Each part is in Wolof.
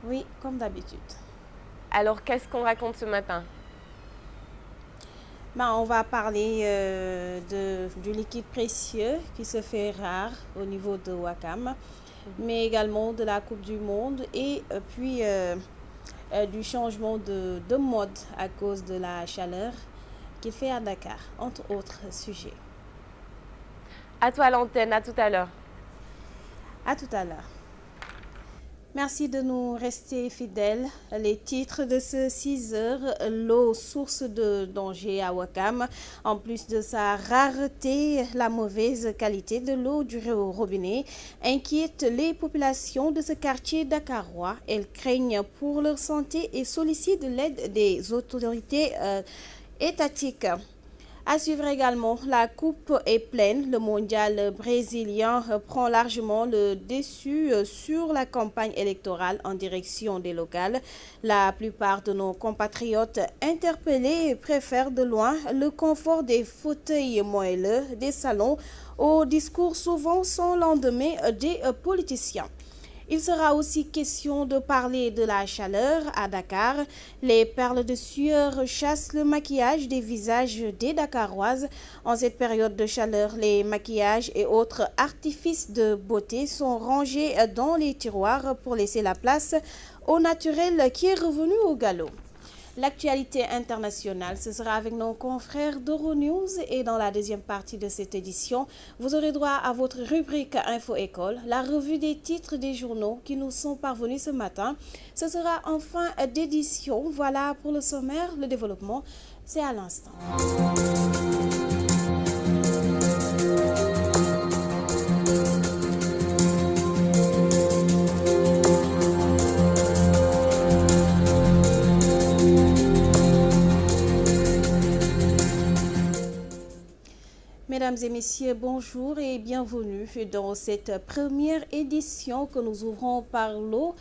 Oui, comme d'habitude. Alors, qu'est-ce qu'on raconte ce matin? On va parler du liquide précieux qui se fait rare au niveau de Ouakam, mais également de la Coupe du Monde et puis du changement de mode à cause de la chaleur qu'il fait à Dakar, entre autres sujets. À toi l'antenne, à tout à l'heure. À tout à l'heure. Merci de nous rester fidèles. Les titres de ce 6 heures, l'eau source de danger à Ouakam. En plus de sa rareté, la mauvaise qualité de l'eau du robinet inquiète les populations de ce quartier dakarois. Elles craignent pour leur santé et sollicitent l'aide des autorités étatiques. À suivre également, la coupe est pleine. Le mondial brésilien prend largement le dessus sur la campagne électorale en direction des locales. La plupart de nos compatriotes interpellés préfèrent de loin le confort des fauteuils moelleux des salons au discours souvent sans lendemain des politiciens. Il sera aussi question de parler de la chaleur à Dakar. Les perles de sueur chassent le maquillage des visages des Dakaroises. En cette période de chaleur, les maquillages et autres artifices de beauté sont rangés dans les tiroirs pour laisser la place au naturel qui est revenu au galop. L'actualité internationale, ce sera avec nos confrères d'Euronews et dans la deuxième partie de cette édition, vous aurez droit à votre rubrique Info École, la revue des titres des journaux qui nous sont parvenus ce matin. Ce sera en fin d'édition. Voilà pour le sommaire, le développement, c'est à l'instant. Mesdames et messieurs, bonjour et bienvenue dans cette première édition que nous ouvrons par l'eau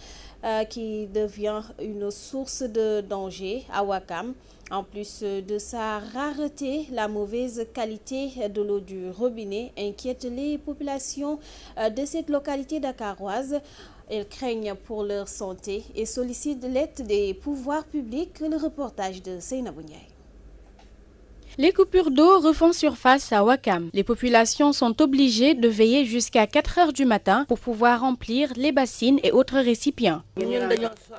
qui devient une source de danger à Ouakam. En plus de sa rareté, la mauvaise qualité de l'eau du robinet inquiète les populations de cette localité dakaroise. Elles craignent pour leur santé et sollicitent l'aide des pouvoirs publics. Le reportage de Seynabou Ndiaye. Les coupures d'eau refont surface à Ouakam. Les populations sont obligées de veiller jusqu'à 4 heures du matin pour pouvoir remplir les bassines et autres récipients.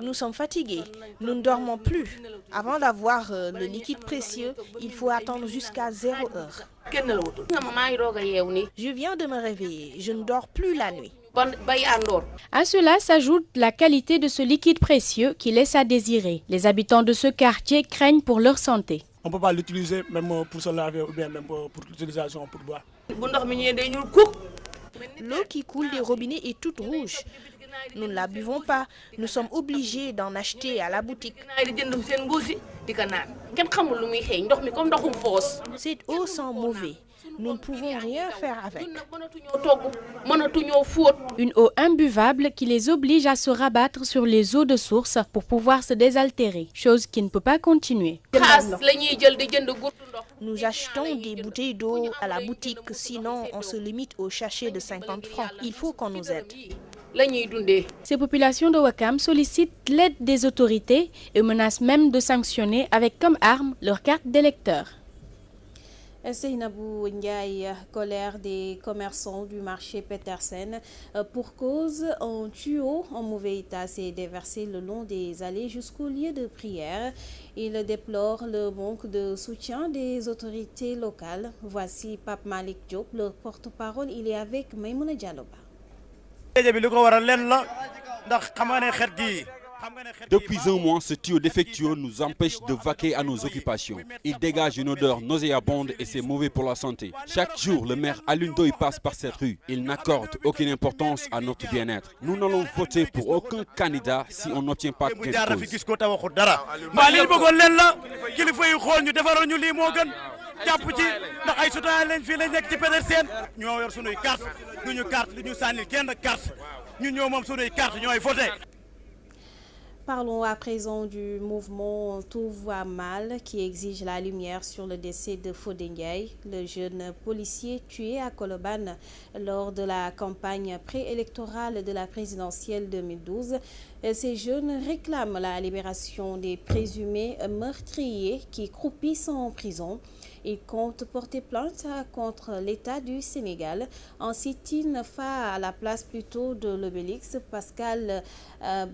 Nous sommes fatigués, nous ne dormons plus. Avant d'avoir le liquide précieux, il faut attendre jusqu'à 0 heure. Je viens de me réveiller, je ne dors plus la nuit. À cela s'ajoute la qualité de ce liquide précieux qui laisse à désirer. Les habitants de ce quartier craignent pour leur santé. On ne peut pas l'utiliser même pour se laver ou bien même pour l'utilisation pour boire. L'eau qui coule des robinets est toute rouge. Nous ne la buvons pas. Nous sommes obligés d'en acheter à la boutique. Cette eau sent mauvais. Nous ne pouvons rien faire avec. Une eau imbuvable qui les oblige à se rabattre sur les eaux de source pour pouvoir se désaltérer, chose qui ne peut pas continuer. Nous achetons des bouteilles d'eau à la boutique, sinon on se limite au sachet de 50 francs. Il faut qu'on nous aide. Ces populations de Ouakam sollicitent l'aide des autorités et menacent même de sanctionner avec comme arme leur carte d'électeur. Seynabou Ndiaye, colère des commerçants du marché Petersen pour cause un tuyau en mauvais état s'est déversé le long des allées jusqu'au lieu de prière. Il déplore le manque de soutien des autorités locales. Voici Pape Malik Diop, le porte-parole. Il est avec Maïmouna Dialoba. Depuis un mois, ce tuyau défectueux nous empêche de vaquer à nos occupations. Il dégage une odeur nauséabonde et c'est mauvais pour la santé. Chaque jour, le maire Alioune Ndoye passe par cette rue. Il n'accorde aucune importance à notre bien-être. Nous n'allons voter pour aucun candidat si on n'obtient pas quelque chose. Parlons à présent du mouvement Tout va mal qui exige la lumière sur le décès de Fodé Ndiaye, le jeune policier tué à Colobane lors de la campagne préélectorale de la présidentielle 2012. Ces jeunes réclament la libération des présumés meurtriers qui croupissent en prison. Ils comptent porter plainte contre l'État du Sénégal. En sit-in à la place plutôt de l'Obélix,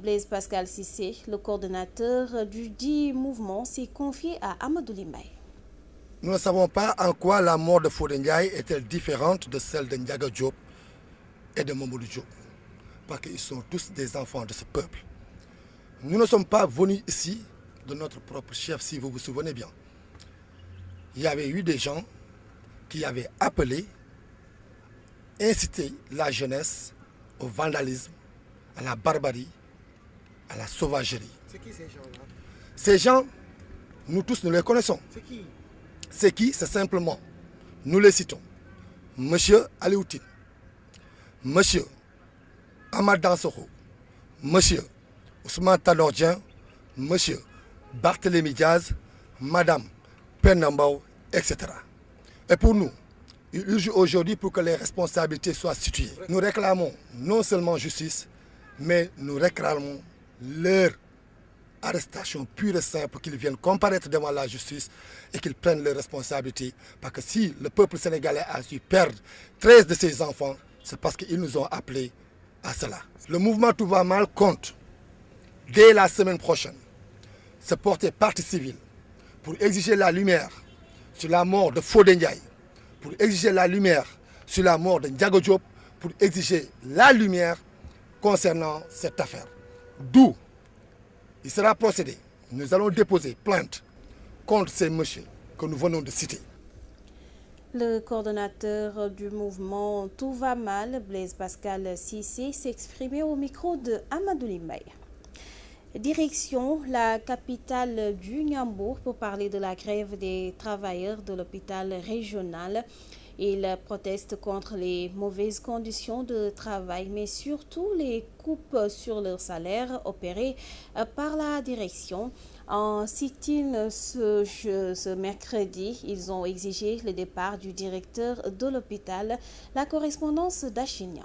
Blaise Pascal Cissé, le coordonnateur du dit mouvement, s'est confié à Amadou Limbaye. Nous ne savons pas en quoi la mort de Fodé Ndiaye est-elle différente de celle de Ndiaga Diop et de Mamadou Diop, parce qu'ils sont tous des enfants de ce peuple. Nous ne sommes pas venus ici de notre propre chef, si vous vous souvenez bien. Il y avait eu des gens qui avaient appelé, incité la jeunesse au vandalisme, à la barbarie, à la sauvagerie. C'est qui ces gens-là? Ces gens, nous tous, nous les connaissons. C'est qui? C'est qui? C'est simplement, nous les citons. Monsieur Alioutine, Monsieur Ahmad Dansokho, Monsieur Ousmane Tanor Dieng, Monsieur Barthélémy Diaz, Madame Pernambao, etc. Et pour nous, il urge aujourd'hui pour que les responsabilités soient situées. Nous réclamons non seulement justice, mais nous réclamons leur arrestation pure et simple, qu'ils viennent comparaître devant la justice et qu'ils prennent leurs responsabilités. Parce que si le peuple sénégalais a dû perdre 13 de ses enfants, c'est parce qu'ils nous ont appelés à cela. Le mouvement Tout va mal compte, dès la semaine prochaine, se porter partie civile pour exiger la lumière sur la mort de Fodé Ndiaye, pour exiger la lumière sur la mort de Ndiaga Diop, pour exiger la lumière concernant cette affaire. D'où il sera procédé. Nous allons déposer plainte contre ces messieurs que nous venons de citer. Le coordonnateur du mouvement Tout va mal, Blaise Pascal Cissé, s'exprimait au micro de Amadou Limbaye. Direction la capitale du Niambour pour parler de la grève des travailleurs de l'hôpital régional. Ils protestent contre les mauvaises conditions de travail, mais surtout les coupes sur leur salaire opérées par la direction. En sit-in ce mercredi, ils ont exigé le départ du directeur de l'hôpital. La correspondance d'Achinia.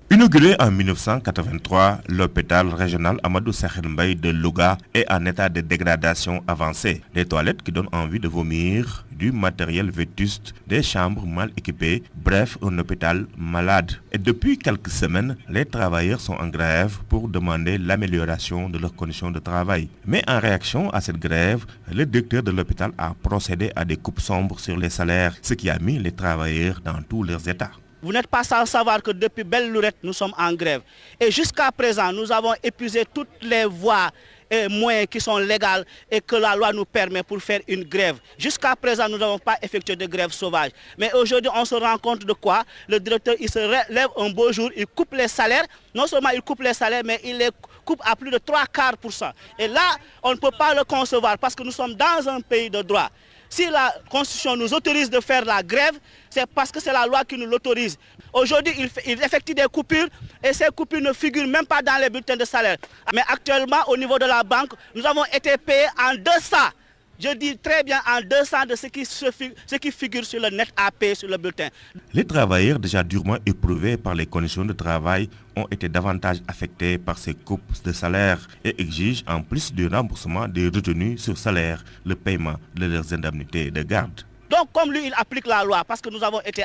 Inauguré en 1983, l'hôpital régional Amadou Sakhir Mbaye de Louga est en état de dégradation avancée. Des toilettes qui donnent envie de vomir, du matériel vétuste, des chambres mal équipées, bref, un hôpital malade. Et depuis quelques semaines, les travailleurs sont en grève pour demander l'amélioration de leurs conditions de travail. Mais en réaction à cette grève, le directeur de l'hôpital a procédé à des coupes sombres sur les salaires, ce qui a mis les travailleurs dans tous leurs états. Vous n'êtes pas sans savoir que depuis belle lurette, nous sommes en grève. Et jusqu'à présent, nous avons épuisé toutes les voies et moyens qui sont légaux et que la loi nous permet pour faire une grève. Jusqu'à présent, nous n'avons pas effectué de grève sauvage. Mais aujourd'hui, on se rend compte de quoi? Le directeur, il se lève un beau jour, il coupe les salaires. Non seulement il coupe les salaires, mais il les coupe à plus de 3/4%. Et là, on ne peut pas le concevoir parce que nous sommes dans un pays de droit. Si la Constitution nous autorise de faire la grève, c'est parce que c'est la loi qui nous l'autorise. Aujourd'hui, il effectue des coupures et ces coupures ne figurent même pas dans les bulletins de salaire. Mais actuellement, au niveau de la banque, nous avons été payés en deçà. Je dis très bien en deçà de ce qui figure sur le net à payer sur le bulletin. Les travailleurs déjà durement éprouvés par les conditions de travail ont été davantage affectés par ces coupes de salaire et exigent en plus du remboursement des retenues sur salaire le paiement de leurs indemnités de garde. Donc comme lui, il applique la loi parce que nous avons été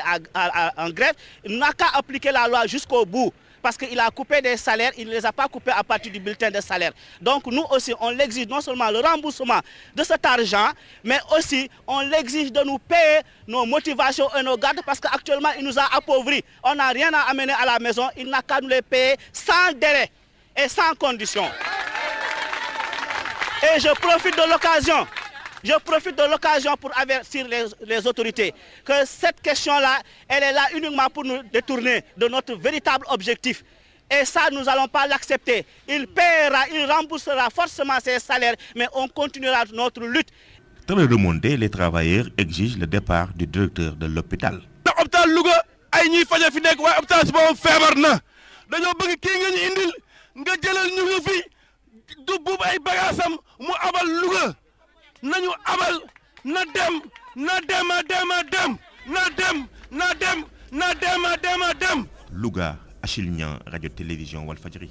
en grève, il n'a qu'à appliquer la loi jusqu'au bout. Parce qu'il a coupé des salaires, il ne les a pas coupés à partir du bulletin de salaire. Donc nous aussi, on l'exige non seulement le remboursement de cet argent, mais aussi on l'exige de nous payer nos motivations et nos gardes parce qu'actuellement, il nous a appauvris. On n'a rien à amener à la maison, il n'a qu'à nous les payer sans délai et sans condition. Et je profite de l'occasion. Pour avertir les autorités que cette question-là, elle est là uniquement pour nous détourner de notre véritable objectif. Et ça, nous n'allons pas l'accepter. Il paiera, il remboursera forcément ses salaires, mais on continuera notre lutte. Dans le remonté, les travailleurs exigent le départ du directeur de l'hôpital. du buub ay bagaasam mu abal Louga nañu abal na dem na dem a dem a dem na dem na dem na dem a dem a dem. Louga, Achille Niang, Radio-Télévision Walfadjri.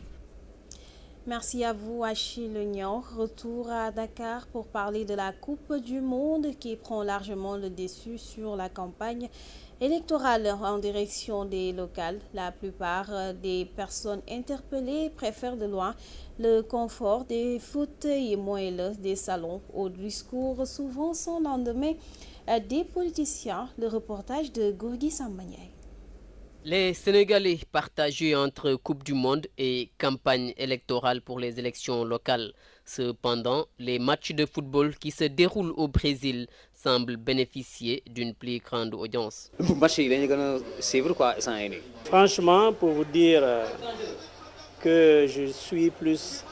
Merci à vous, Achille Niang. Retour à Dakar pour parler de la Coupe du Monde qui prend largement le dessus sur la campagne électorale en direction des locales. La plupart des personnes interpellées préfèrent de loin le confort des fauteuils moelleux des salons au discours souvent sans lendemain des politiciens. Le reportage de Gorgui Sambagnaï. Les Sénégalais partagés entre Coupe du Monde et campagne électorale pour les élections locales. Cependant, les matchs de football qui se déroulent au Brésil semblent bénéficier d'une plus grande audience. Franchement, pour vous dire que je suis plus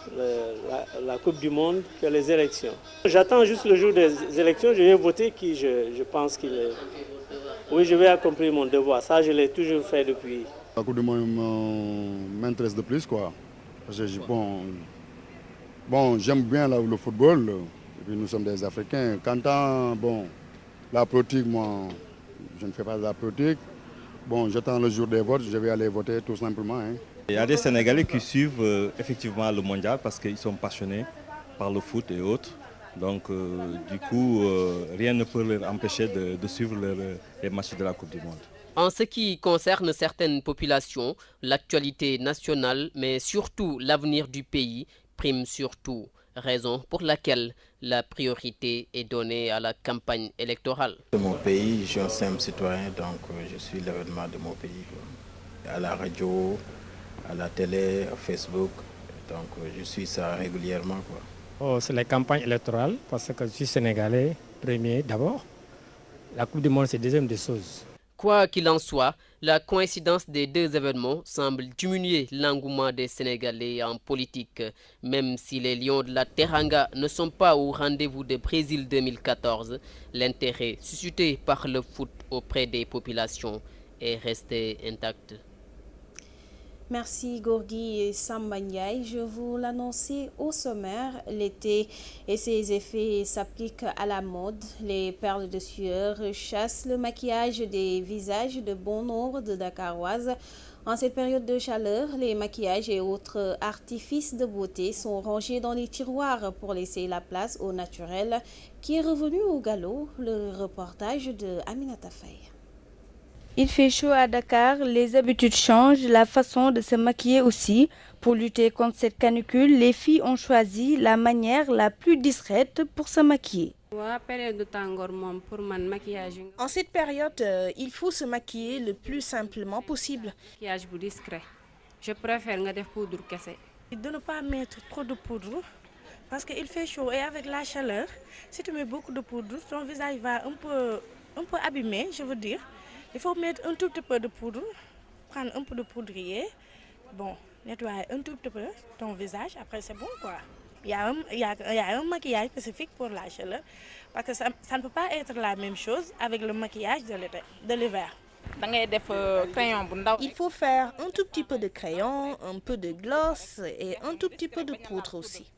la Coupe du Monde que les élections. J'attends juste le jour des élections, je vais voter qui je pense qu'il est... Oui, je vais accomplir mon devoir. Ça, je l'ai toujours fait depuis. La Coupe du Monde m'intéresse de plus, quoi. Parce que, bon, j'aime bien le football. Et puis nous sommes des Africains. Quant à la politique, moi, je ne fais pas de la politique. Bon, j'attends le jour des votes, je vais aller voter tout simplement. Hein. Il y a des Sénégalais qui suivent effectivement le mondial parce qu'ils sont passionnés par le foot et autres. Donc, du coup, rien ne peut leur empêcher de suivre les matchs de la Coupe du Monde. En ce qui concerne certaines populations, l'actualité nationale, mais surtout l'avenir du pays, prime surtout, raison pour laquelle la priorité est donnée à la campagne électorale. De mon pays, je suis un simple citoyen, donc je suis l'événement de mon pays. À la radio, à la télé, à Facebook, donc je suis ça régulièrement, quoi. Oh, c'est la campagne électorale parce que je suis sénégalais, premier d'abord. La Coupe du Monde, c'est deuxième des choses. Quoi qu'il en soit, la coïncidence des deux événements semble diminuer l'engouement des Sénégalais en politique. Même si les Lions de la Teranga ne sont pas au rendez-vous de Brésil 2014, l'intérêt suscité par le foot auprès des populations est resté intact. Merci Gorgui Sambagnaï. Je vous l'annonçais au sommaire, l'été et ses effets s'appliquent à la mode. Les perles de sueur chassent le maquillage des visages de bon nombre de Dakaroises. En cette période de chaleur, les maquillages et autres artifices de beauté sont rangés dans les tiroirs pour laisser la place au naturel qui est revenu au galop. Le reportage de Aminata Faye. Il fait chaud à Dakar, les habitudes changent, la façon de se maquiller aussi. Pour lutter contre cette canicule, les filles ont choisi la manière la plus discrète pour se maquiller. En cette période, il faut se maquiller le plus simplement possible. Je préfère de ne pas mettre trop de poudre parce qu'il fait chaud et avec la chaleur, si tu mets beaucoup de poudre, ton visage va un peu abîmer, je veux dire. Il faut mettre un tout petit peu de poudre, prendre un peu de poudrier, nettoyer un tout petit peu ton visage, après c'est bon quoi. Il y a un maquillage spécifique pour la chaleur, parce que ça ne peut pas être la même chose avec le maquillage de l'hiver. Il faut faire un tout petit peu de crayon, un peu de gloss et un tout petit peu de poudre aussi.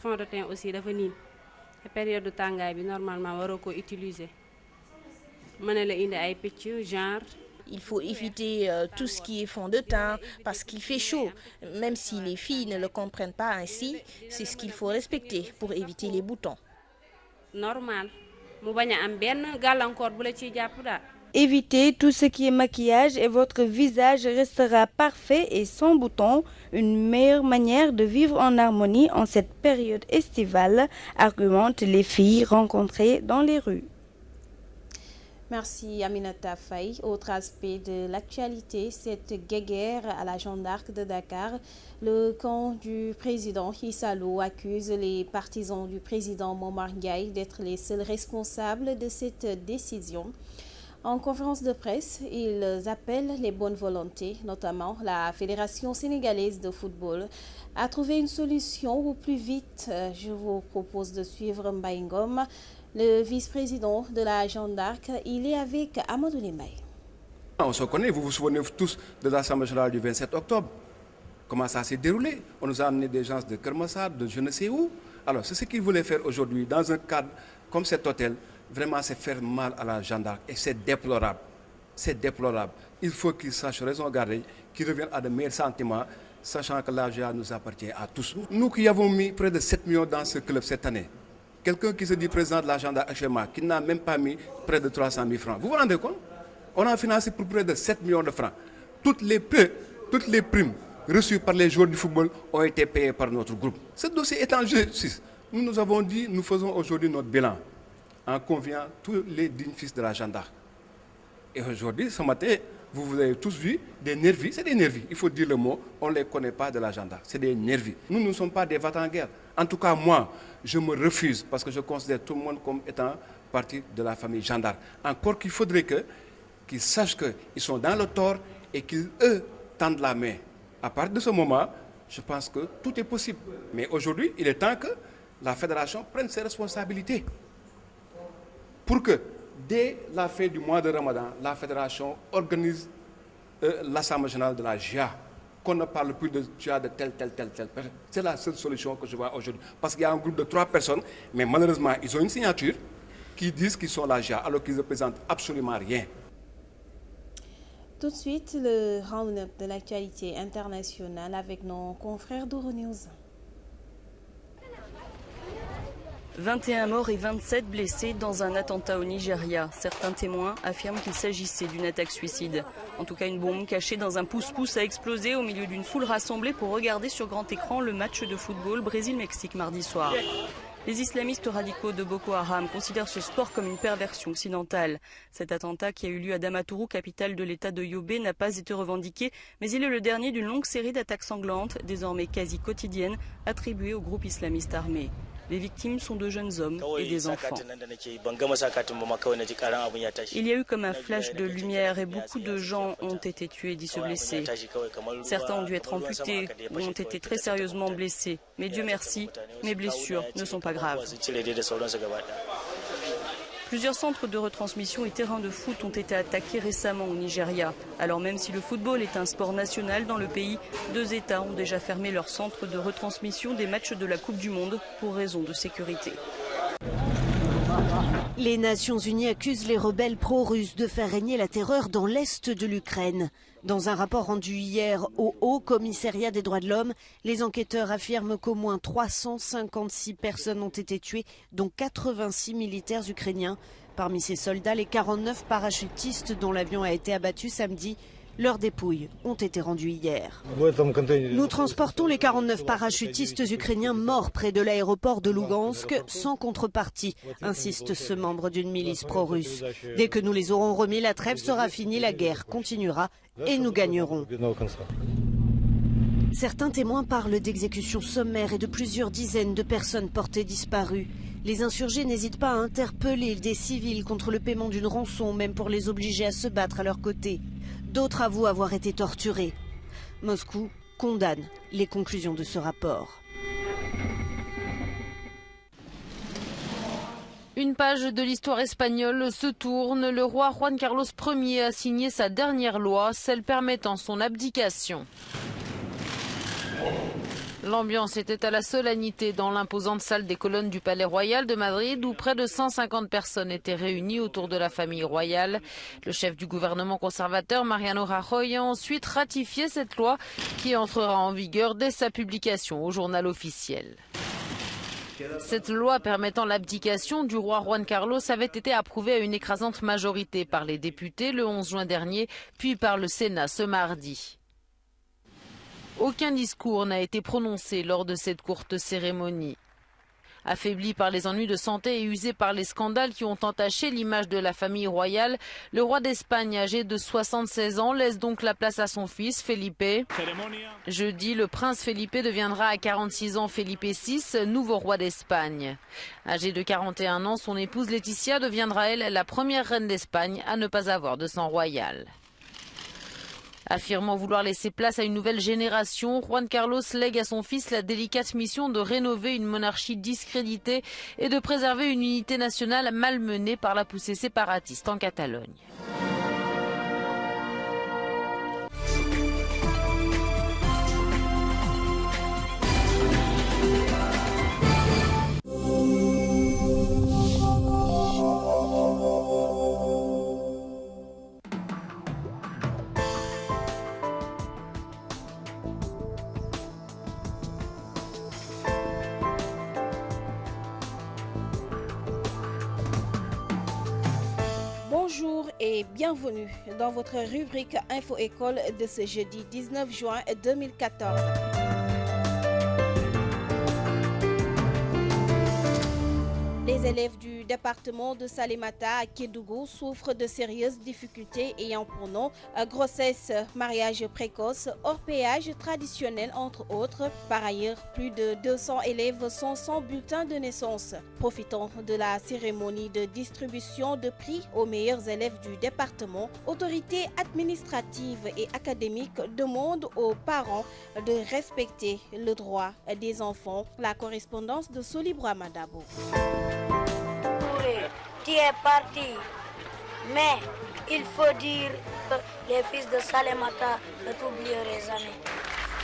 Fond de teint aussi, la période de tangay, normalement, on peut utiliser. Il faut éviter tout ce qui est fond de teint parce qu'il fait chaud. Même si les filles ne le comprennent pas ainsi, c'est ce qu'il faut respecter pour éviter les boutons. Normal. Évitez tout ce qui est maquillage et votre visage restera parfait et sans boutons. Une meilleure manière de vivre en harmonie en cette période estivale, argumentent les filles rencontrées dans les rues. Merci Aminata Faye. Autre aspect de l'actualité, cette guéguerre à la Jeanne d'Arc de Dakar. Le camp du président Issa Lo accuse les partisans du président Momar Ndiaye d'être les seuls responsables de cette décision. En conférence de presse, ils appellent les bonnes volontés, notamment la Fédération sénégalaise de football, à trouver une solution au plus vite. Je vous propose de suivre Mbaye Ngom, le vice-président de la Jeanne d'Arc. Il est avec Amadou Limbaye. On se connaît, vous vous souvenez tous de l'Assemblée générale du 27 octobre. comment ça s'est déroulé. On nous a amené des gens de Kermassar, de je ne sais où. Alors, c'est ce qu'ils voulaient faire aujourd'hui dans un cadre comme cet hôtel. Vraiment, c'est faire mal à la Jeanne d'Arc et c'est déplorable. C'est déplorable. Il faut qu'ils sachent raison garder, qu'ils reviennent à de meilleurs sentiments, sachant que l'AGA nous appartient à tous. Nous qui avons mis près de 7 millions dans ce club cette année, quelqu'un qui se dit président de la Jeanne d'Arc actuellement, qui n'a même pas mis près de 300 000 francs. Vous vous rendez compte? On a financé pour près de 7 millions de francs. Toutes les primes reçues par les joueurs du football ont été payées par notre groupe. Ce dossier est en justice. Nous avons dit, nous faisons aujourd'hui notre bilan en conviant tous les dignes fils de la Jeanne d'Arc. Et aujourd'hui, ce matin, vous avez tous vu des nervis. C'est des nervis, il faut dire le mot. On ne les connaît pas de la Jeanne d'Arc. C'est des nervis. Nous ne sommes pas des va-t-en-guerre. En tout cas, moi, je me refuse parce que je considère tout le monde comme étant partie de la famille Jeanne d'Arc. Encore qu'il faudrait qu'ils sachent qu'ils sont dans le tort et qu'ils, eux, tendent la main. À partir de ce moment, je pense que tout est possible. Mais aujourd'hui, il est temps que la fédération prenne ses responsabilités. Pour que, dès la fin du mois de Ramadan, la fédération organise l'Assemblée générale de la GIA. Qu'on ne parle plus de GIA de telle personne. C'est la seule solution que je vois aujourd'hui. Parce qu'il y a un groupe de 3 personnes, mais malheureusement, ils ont une signature qui disent qu'ils sont la GIA, alors qu'ils ne représentent absolument rien. Tout de suite, le round-up de l'actualité internationale avec nos confrères d'Euronews. 21 morts et 27 blessés dans un attentat au Nigeria. Certains témoins affirment qu'il s'agissait d'une attaque suicide. En tout cas, une bombe cachée dans un pousse-pousse a explosé au milieu d'une foule rassemblée pour regarder sur grand écran le match de football Brésil-Mexique mardi soir. Les islamistes radicaux de Boko Haram considèrent ce sport comme une perversion occidentale. Cet attentat qui a eu lieu à Damaturu, capitale de l'état de Yobe, n'a pas été revendiqué, mais il est le dernier d'une longue série d'attaques sanglantes, désormais quasi quotidiennes, attribuées au groupe islamiste armé. Les victimes sont de jeunes hommes et des enfants. Il y a eu comme un flash de lumière et beaucoup de gens ont été tués, dit ce blessé. Certains ont dû être amputés ou ont été très sérieusement blessés. Mais Dieu merci, mes blessures ne sont pas graves. Plusieurs centres de retransmission et terrains de foot ont été attaqués récemment au Nigeria. Alors même si le football est un sport national dans le pays, 2 États ont déjà fermé leurs centres de retransmission des matchs de la Coupe du Monde pour raison de sécurité. Les Nations Unies accusent les rebelles pro-russes de faire régner la terreur dans l'est de l'Ukraine. Dans un rapport rendu hier au Haut Commissariat des droits de l'homme, les enquêteurs affirment qu'au moins 356 personnes ont été tuées, dont 86 militaires ukrainiens. Parmi ces soldats, les 49 parachutistes dont l'avion a été abattu samedi, leurs dépouilles ont été rendues hier. Nous transportons les 49 parachutistes ukrainiens morts près de l'aéroport de Lugansk sans contrepartie, insiste ce membre d'une milice pro-russe. Dès que nous les aurons remis, la trêve sera finie, la guerre continuera et nous gagnerons. Certains témoins parlent d'exécutions sommaires et de plusieurs dizaines de personnes portées disparues. Les insurgés n'hésitent pas à interpeller des civils contre le paiement d'une rançon, même pour les obliger à se battre à leur côté. D'autres avouent avoir été torturés. Moscou condamne les conclusions de ce rapport. Une page de l'histoire espagnole se tourne. Le roi Juan Carlos Ier a signé sa dernière loi, celle permettant son abdication. L'ambiance était à la solennité dans l'imposante salle des colonnes du Palais Royal de Madrid où près de 150 personnes étaient réunies autour de la famille royale. Le chef du gouvernement conservateur, Mariano Rajoy, a ensuite ratifié cette loi qui entrera en vigueur dès sa publication au journal officiel. Cette loi permettant l'abdication du roi Juan Carlos avait été approuvée à une écrasante majorité par les députés le 11 juin dernier, puis par le Sénat ce mardi. Aucun discours n'a été prononcé lors de cette courte cérémonie. Affaibli par les ennuis de santé et usé par les scandales qui ont entaché l'image de la famille royale, le roi d'Espagne, âgé de 76 ans, laisse donc la place à son fils, Felipe. Jeudi, le prince Felipe deviendra à 46 ans Felipe VI, nouveau roi d'Espagne. Âgé de 41 ans, son épouse Laetitia deviendra, elle, la première reine d'Espagne à ne pas avoir de sang royal. Affirmant vouloir laisser place à une nouvelle génération, Juan Carlos lègue à son fils la délicate mission de rénover une monarchie discréditée et de préserver une unité nationale malmenée par la poussée séparatiste en Catalogne. et bienvenue dans votre rubrique Info École de ce jeudi 19 juin 2014. Les élèves du département de Salémata à Kédougou souffrent de sérieuses difficultés ayant pour nom grossesse, mariage précoce, orpaillage traditionnel entre autres. Par ailleurs, plus de 200 élèves sont sans bulletin de naissance. Profitant de la cérémonie de distribution de prix aux meilleurs élèves du département, autorités administratives et académiques demandent aux parents de respecter le droit des enfants. La correspondance de Solibra Madabo. Tu es parti, mais il faut dire que les fils de Salémata ne t'oublieront jamais.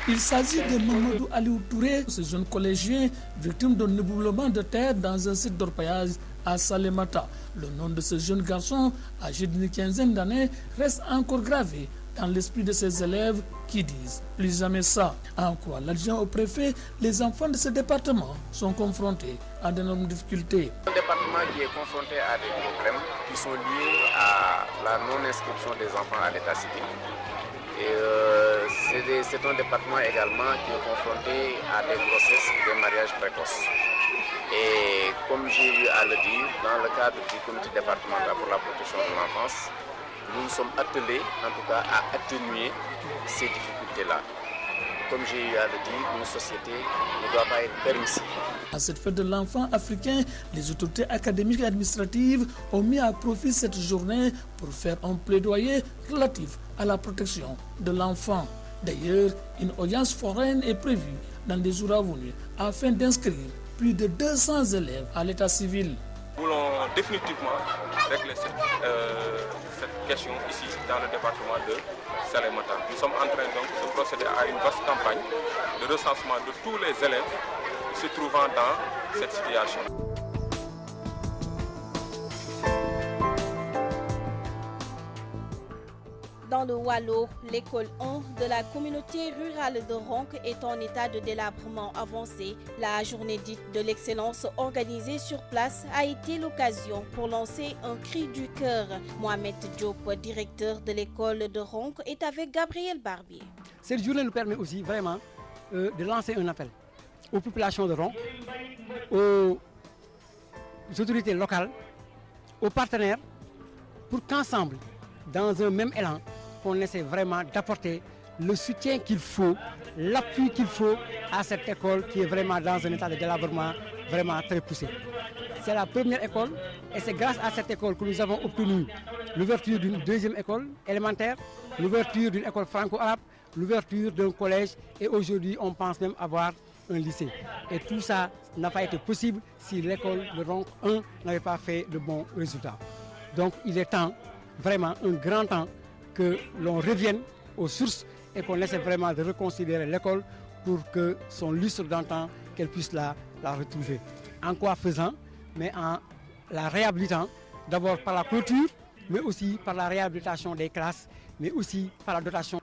Il s'agit de Mamadou Aliou Touré, ce jeune collégien victime d'un éboulement de terre dans un site d'orpaillage à Salémata. Le nom de ce jeune garçon, âgé d'une quinzaine d'années, reste encore gravé dans l'esprit de ses élèves qui disent plus jamais ça. En quoi l'adjoint au préfet, les enfants de ce département sont confrontés à d'énormes difficultés. Un département qui est confronté à des problèmes qui sont liés à la non-inscription des enfants à l'état civil. Et c'est un département également qui est confronté à des grossesses et des mariages précoces. Et comme j'ai eu à le dire, dans le cadre du comité départemental pour la protection de l'enfance, nous nous sommes attelés, en tout cas, à atténuer ces difficultés-là. Comme j'ai eu à le dire, une société ne doit pas être permissive. À cette fête de l'enfant africain, les autorités académiques et administratives ont mis à profit cette journée pour faire un plaidoyer relatif à la protection de l'enfant. D'ailleurs, une audience foraine est prévue dans des jours à venir afin d'inscrire plus de 200 élèves à l'état civil. Nous voulons définitivement régler cette question ici dans le département de Salémata. Nous sommes en train donc de procéder à une vaste campagne de recensement de tous les élèves se trouvant dans cette situation. Dans le Wallo, l'école 1 de la communauté rurale de Ronk est en état de délabrement avancé. La journée dite de l'excellence organisée sur place a été l'occasion pour lancer un cri du cœur. Mohamed Diop, directeur de l'école de Ronk, est avec Gabriel Barbier. Cette journée nous permet aussi vraiment de lancer un appel aux populations de Ronk, aux autorités locales, aux partenaires, pour qu'ensemble, dans un même élan, qu'on essaie vraiment d'apporter le soutien qu'il faut, l'appui qu'il faut à cette école qui est vraiment dans un état de délabrement vraiment très poussé. C'est la première école et c'est grâce à cette école que nous avons obtenu l'ouverture d'une deuxième école élémentaire, l'ouverture d'une école franco-arabe, l'ouverture d'un collège et aujourd'hui on pense même avoir un lycée. Et tout ça n'a pas été possible si l'école de Ronk 1 n'avait pas fait de bons résultats. Donc il est temps, vraiment un grand temps, que l'on revienne aux sources et qu'on essaie vraiment de reconsidérer l'école pour que son lustre d'antan, qu'elle puisse la retrouver. En quoi faisant? Mais en la réhabilitant, d'abord par la clôture, mais aussi par la réhabilitation des classes, mais aussi par la dotation.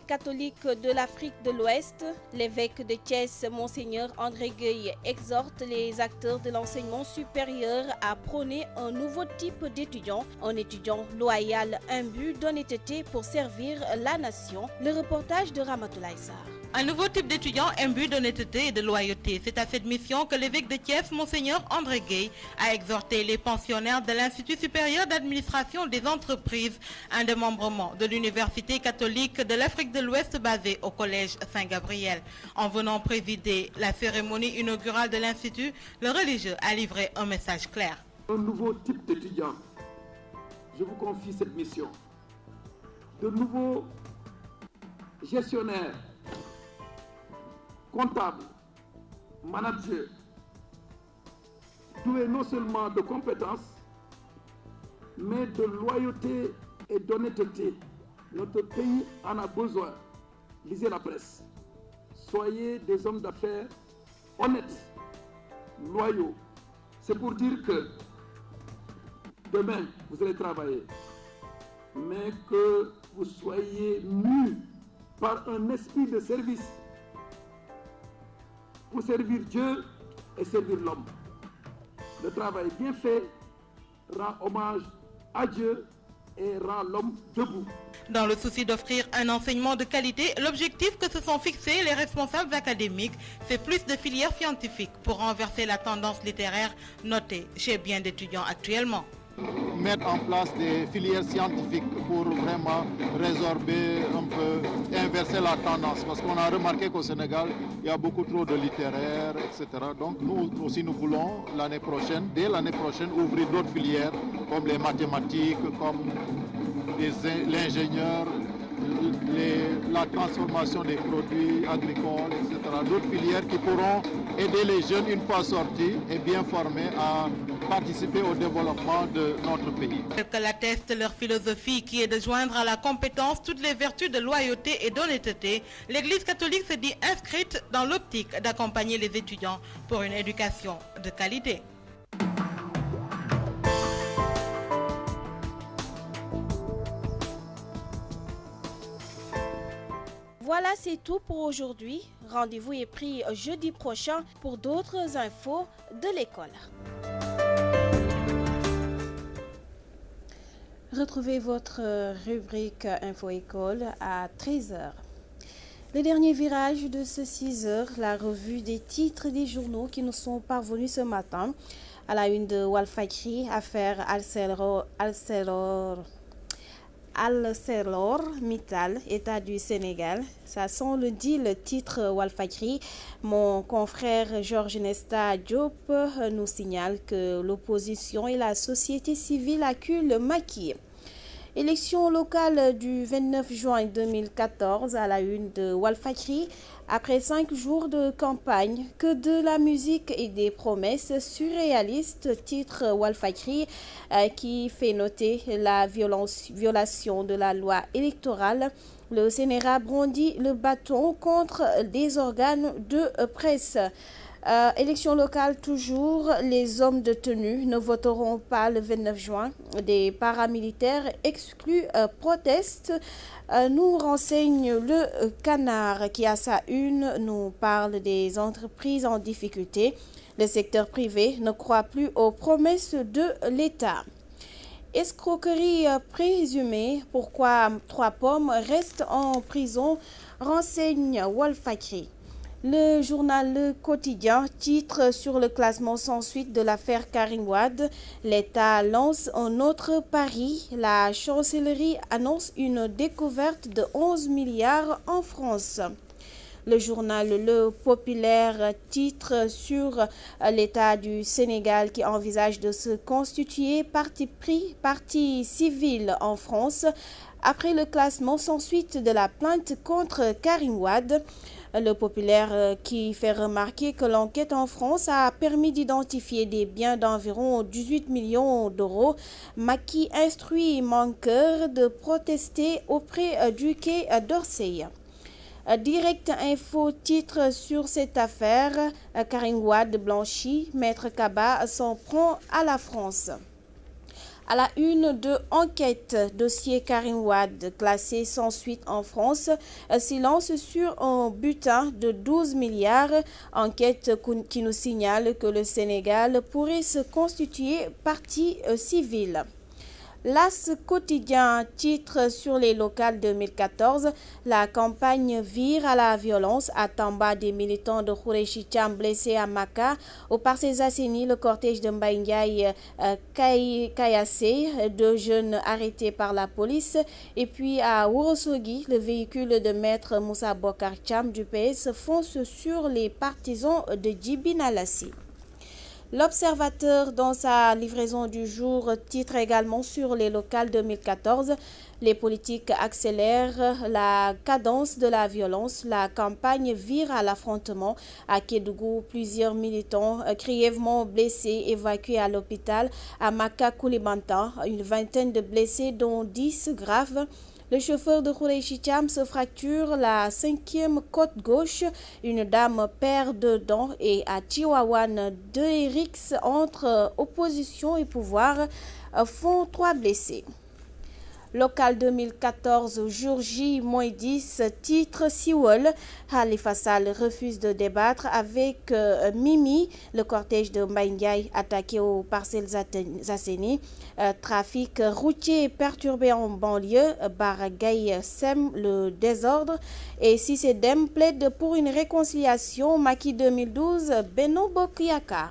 Catholique de l'Afrique de l'Ouest, l'évêque de Thiès, Monseigneur André Gueye, exhorte les acteurs de l'enseignement supérieur à prôner un nouveau type d'étudiant, un étudiant loyal, imbu d'honnêteté pour servir la nation. Le reportage de Ramatoulaye Sarr. Un nouveau type d'étudiant imbu d'honnêteté et de loyauté. C'est à cette mission que l'évêque de Thiès, Monseigneur André Gueye, a exhorté les pensionnaires de l'Institut supérieur d'administration des entreprises, un démembrement de l'Université catholique de l'Afrique de l'Ouest basée au Collège Saint-Gabriel. En venant présider la cérémonie inaugurale de l'Institut, le religieux a livré un message clair. Un nouveau type d'étudiant. Je vous confie cette mission. De nouveaux gestionnaires, comptables, managers, doués non seulement de compétences, mais de loyauté et d'honnêteté. Notre pays en a besoin. Lisez la presse. Soyez des hommes d'affaires honnêtes, loyaux. C'est pour dire que demain, vous allez travailler, mais que vous soyez mus par un esprit de service pour servir Dieu et servir l'homme. Le travail bien fait rend hommage à Dieu et rend l'homme debout. Dans le souci d'offrir un enseignement de qualité, l'objectif que se sont fixés les responsables académiques, c'est plus de filières scientifiques pour renverser la tendance littéraire notée chez bien d'étudiants actuellement. Mettre en place des filières scientifiques pour vraiment résorber un peu, inverser la tendance. Parce qu'on a remarqué qu'au Sénégal, il y a beaucoup trop de littéraires, etc. Donc nous aussi, nous voulons l'année prochaine, dès l'année prochaine, ouvrir d'autres filières comme les mathématiques, comme l'ingénieur, la transformation des produits agricoles, etc. D'autres filières qui pourront aider les jeunes, une fois sortis et bien formés, à participer au développement de notre pays. Que l'atteste leur philosophie qui est de joindre à la compétence toutes les vertus de loyauté et d'honnêteté, l'Église catholique se dit inscrite dans l'optique d'accompagner les étudiants pour une éducation de qualité. Voilà, c'est tout pour aujourd'hui. Rendez-vous est pris jeudi prochain pour d'autres infos de l'école. Retrouvez votre rubrique Info École à 13h. Le dernier virage de ce 6h, la revue des titres des journaux qui nous sont parvenus ce matin. À la une de Walfadjri, affaire ArcelorMittal, État du Sénégal. Ça sent le dit le titre Walfadjri. Mon confrère Georges Nesta Diop nous signale que l'opposition et la société civile acculent Macky. Élection locale du 29 juin 2014 à la une de Walfadjri. Après 5 jours de campagne, que de la musique et des promesses surréalistes, titre Walfadjri qui fait noter la violation de la loi électorale. Le Sénégal brandit le bâton contre des organes de presse. Élection locale toujours, les hommes de tenue ne voteront pas le 29 juin. Des paramilitaires exclus protestent. Nous renseigne le Canard qui à sa une nous parle des entreprises en difficulté. Le secteur privé ne croit plus aux promesses de l'État. Escroquerie présumée, pourquoi 3 pommes restent en prison, renseigne Walfadjri. Le journal Le Quotidien titre sur le classement sans suite de l'affaire Karim Wade. L'État lance un autre pari. La chancellerie annonce une découverte de 11 milliards en France. Le journal Le Populaire titre sur l'État du Sénégal qui envisage de se constituer partie civile en France après le classement sans suite de la plainte contre Karim Wade. Le Populaire qui fait remarquer que l'enquête en France a permis d'identifier des biens d'environ 18 millions d'euros. Macky instruit Manqueur de protester auprès du quai d'Orsay. Direct Info titre sur cette affaire, Karim Wade blanchi, Maître Kaba s'en prend à la France. À la une de Enquête, dossier Karim Wade classé sans suite en France, silence sur un butin de 12 milliards. Enquête qui nous signale que le Sénégal pourrait se constituer partie civile. L'As quotidien titre sur les locales 2014, la campagne vire à la violence à Tamba, des militants de Khoureyssi Thiam blessés à Maka. Au Parcelles Assainies, le cortège de Mbaye Ndiaye caillassé, 2 jeunes arrêtés par la police. Et puis à Ourossogui, le véhicule de maître Moussa Bokar Thiam du PS fonce sur les partisans de Djibi Nalassi. L'Observateur, dans sa livraison du jour, titre également sur les locales 2014. Les politiques accélèrent la cadence de la violence. La campagne vire à l'affrontement. À Kédougou, plusieurs militants grièvement blessés évacués à l'hôpital. À Maka-Koulibantang, une vingtaine de blessés, dont 10 graves. Le chauffeur de Khoureyssi Thiam se fracture la 5e côte gauche. Une dame perd 2 dents. Et à Tivaouane, 2 rixes entre opposition et pouvoir font 3 blessés. Local 2014, jour J-10, titre Siwol. Khalifa Sall refuse de débattre avec Mimi. Le cortège de Mbaye Ndiaye attaqué aux Parcelles Assainies. Trafic routier perturbé en banlieue. Bara Gaye sème le désordre. Et Cissé Dem plaide pour une réconciliation. Macky 2012, Benno Bokk Yakaar.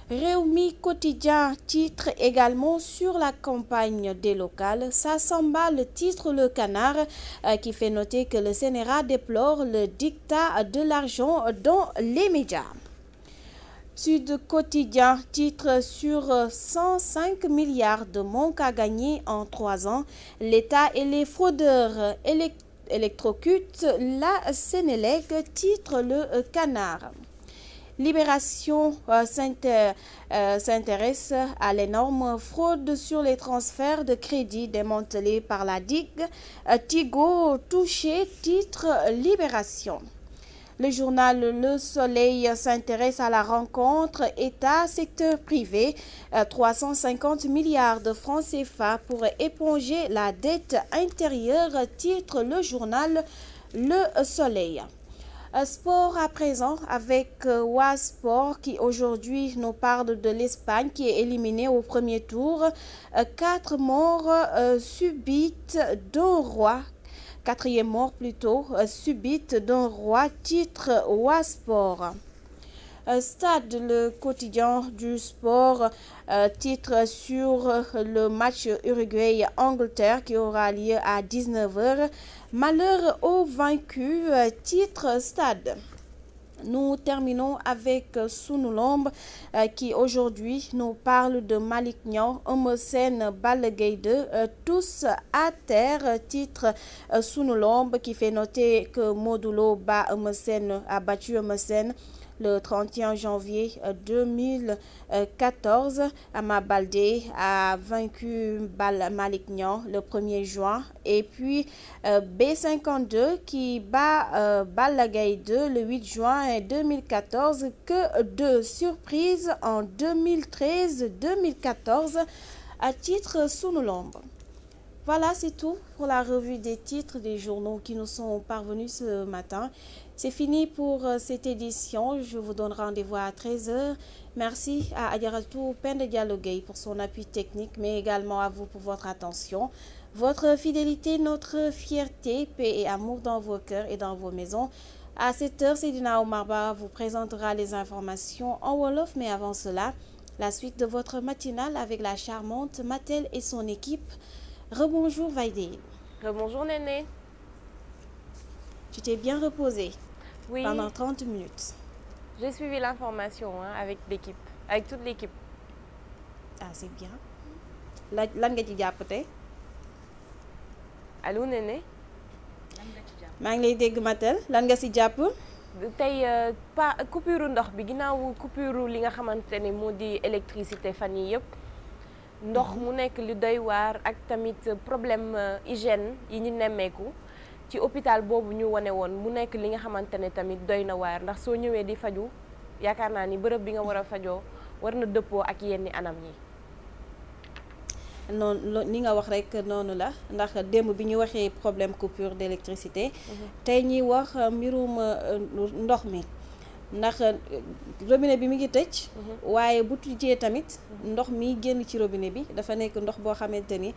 Rewmi Quotidien titre également sur la campagne des locales. Ça s'emballe, titre Le Canard, qui fait noter que le CNRA déplore le dictat de l'argent dans les médias. Sud Quotidien titre sur 105 milliards de manque à gagner en 3 ans. L'État et les fraudeurs électrocutent la Sénélec, titre Le Canard. Libération s'intéresse à l'énorme fraude sur les transferts de crédit démantelés par la DIC. Tigo touché, titre Libération. Le journal Le Soleil s'intéresse à la rencontre État-secteur privé. 350 milliards de francs CFA pour éponger la dette intérieure, titre le journal Le Soleil. Sport à présent avec Wasport qui aujourd'hui nous parle de l'Espagne qui est éliminée au premier tour. 4 morts subites d'un roi. 4e mort plutôt subite d'un roi, titre Wasport. Stade, le quotidien du sport, titre sur le match Uruguay-Angleterre qui aura lieu à 19h. Malheur aux vaincus, titre Stade. Nous terminons avec Sunu Lamb qui aujourd'hui nous parle de Malick Niang, Eumeu Sène, Balla Gaye 2, tous à terre, titre Sunu Lamb qui fait noter que Modou Lo a battu Eumeu Sène le 31 janvier 2014. Ama Baldé a vaincu Malick Niang le 1er juin. Et puis B52 qui bat Balla Gaye 2 le 8 juin 2014. Que de surprises en 2013-2014 à titre Sunu Lamb. Voilà, c'est tout pour la revue des titres des journaux qui nous sont parvenus ce matin. C'est fini pour cette édition. Je vous donne rendez-vous à 13h. Merci à Adjaratou Penda Diallo Gueye pour son appui technique, mais également à vous pour votre attention. Votre fidélité, notre fierté, paix et amour dans vos cœurs et dans vos maisons. À 7h, Seydina Omar Ba vous présentera les informations en Wolof, mais avant cela, la suite de votre matinale avec la charmante Matel et son équipe. Rebonjour Vaidé. Rebonjour Néné. Tu t'es bien reposé? Oui. Pendant 30 minutes. J'ai suivi l'information avec l'équipe, avec toute l'équipe. Ah, c'est bien. Lan nga ci jàpp tey? Allô Néné. maa ngi lay dégg Matel, lan nga ci jàpp? Tey coupure ndox bi ginnaaw coupure li nga xamante ne moo di électricité fan yi yëpp. Ndox mu nekk li doy waar ak tamit problème hygiène yi ñu nemmeeku. Ci hôpital boobu ñu wane woon mu nekk li nga xamante ne tamit doy na waar ndax soo ñëwee di faju yaakaar naa ni bërëb bi nga war a fajoo war na dëppoo ak yenn anam yi. noonu ni nga wax rek noonu la ndax démb bi ñu waxee problème coupure d'électricité. tey ñuy wax mbirum ndox mi ndax robinet bi mi ngi tëj. waaye bu tujjee tamit ndox mi génn ci robinet bi dafa nekk ndox boo xamante ni.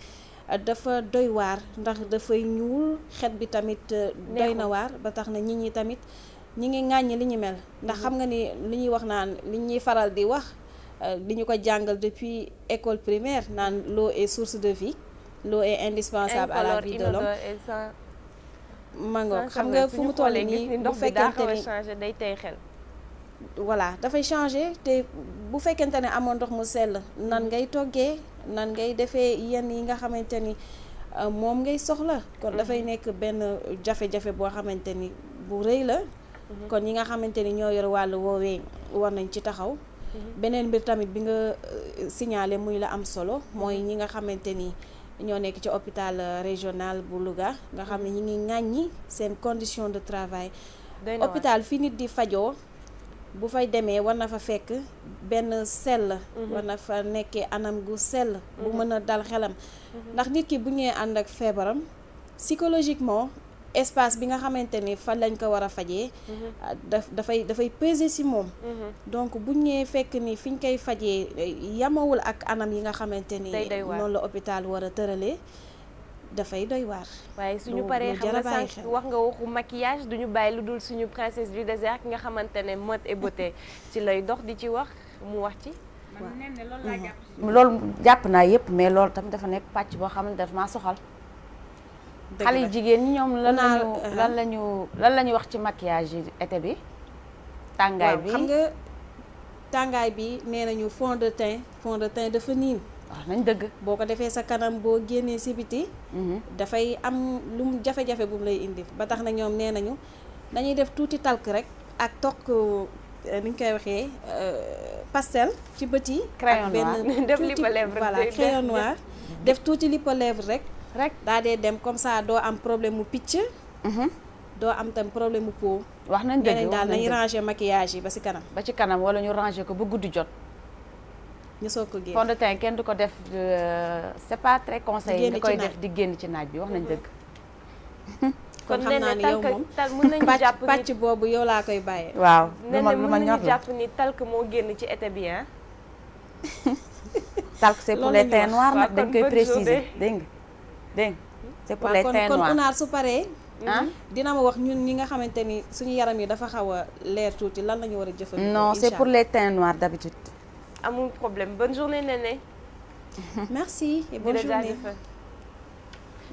Dafa doy waar ndax dafay ñuul xet bi tamit doy na waar ba tax na nit ñi tamit ñi ngi ŋàññi li ñu mel ndax xam nga ni li ñuy wax naan li ñuy faral di wax di ñu ko jàngal depuis école primaire naan l'eau est source de vie, l'eau est indispensable à la vie de l'homme. mango xam nga fu mu toll nii bu fekkente ni day tey xel. Voilà dafay changer te bu fekkente ne amoon ndox mu sell nan ngay toggee nan ngay defee yenn yi nga xamante ni moom ngay soxla kon dafay nekk benn jafe-jafe boo xamante ni bu rëy la. kon ñi nga xamante ni ñoo yor wàllu woowee war nañ ci taxaw. beneen mbir tamit bi nga signalé muy la am solo mooy ñi nga xamante ni ñoo nekk ci hôpital régional bu Louga nga xam ne ñi ngi ŋàññi seen condition de travail. hôpital fi nit di fajoo bu fay demee war na fa fekk benn sell war na fa nekkee anam gu sell bu mën a dal xelam ndax nit ki bu ñëwee ànd ak feebaram psychologiquement espace bi nga xamante ni fan lañ ko war a fajee dafay peser ci moom donc bu ñëwee fekk ni fiñ koy fajee yamawul ak anam yi nga xamante ni noonu la hôpital war a tëralee dafay doy waar. waaye suñu paree xam nga sànq wax nga waxu maquillage duñu bàyyi lu dul suñu princesse du désert ki nga xamante ne mode et beauté ci lay dox di ci wax mu wax ci. loolu jàpp naa yëpp mais loolu tam dafa nekk pàcc boo xam ne daf maa soxal. xale yu jigéen ñi ñoom lan la ñu wax ci maquillage yi été bi. tàngaay bi xam nga tàngaay bi nee nañu fond de teint dafa niin. waaw nañ dëgg boo ko defee sa kanam boo génnee si biti dafay am lu mu jafe-jafe bu mu lay indi ba tax na ñoom nee nañu dañuy def tuuti talc rek ak tokk ni ñu koy waxee pastel ci bët yi crayon noir def lipo lèvre voilà crayon noir def tuuti lipo lèvre rek daa dee dem comme ça doo am problème mu picc doo am tam problème mu peau wax nañ dëgg daal nañu ranger maquillage yi ba ci kanam wala ñu ranger ko ba guddi jot ñu soog ko génn fond de teint kenn du ko def c'est pas très conseillé nga koy def di génn ci naaj bi wax nañ dëgg. kon xam naa ni yow moom mën nañu jàpp pàcc boobu yow laa koy bàyyee. waaw lu ma ñor la mën nañu jàpp ni talc moo génn ci été bi ah. talc c'est pour les teints noirs nag dañ koy préciser dégg nga c'est pour les teints noirs kon unaar su paree. dina ma wax ñun ñi nga xamante ni suñu yaram yi dafa xaw a leer tuuti lan la ñu war a jëfandikoo. non c'est pour les teints noirs d'habitude. amul problème bonne journée Néné. merci et bonne journée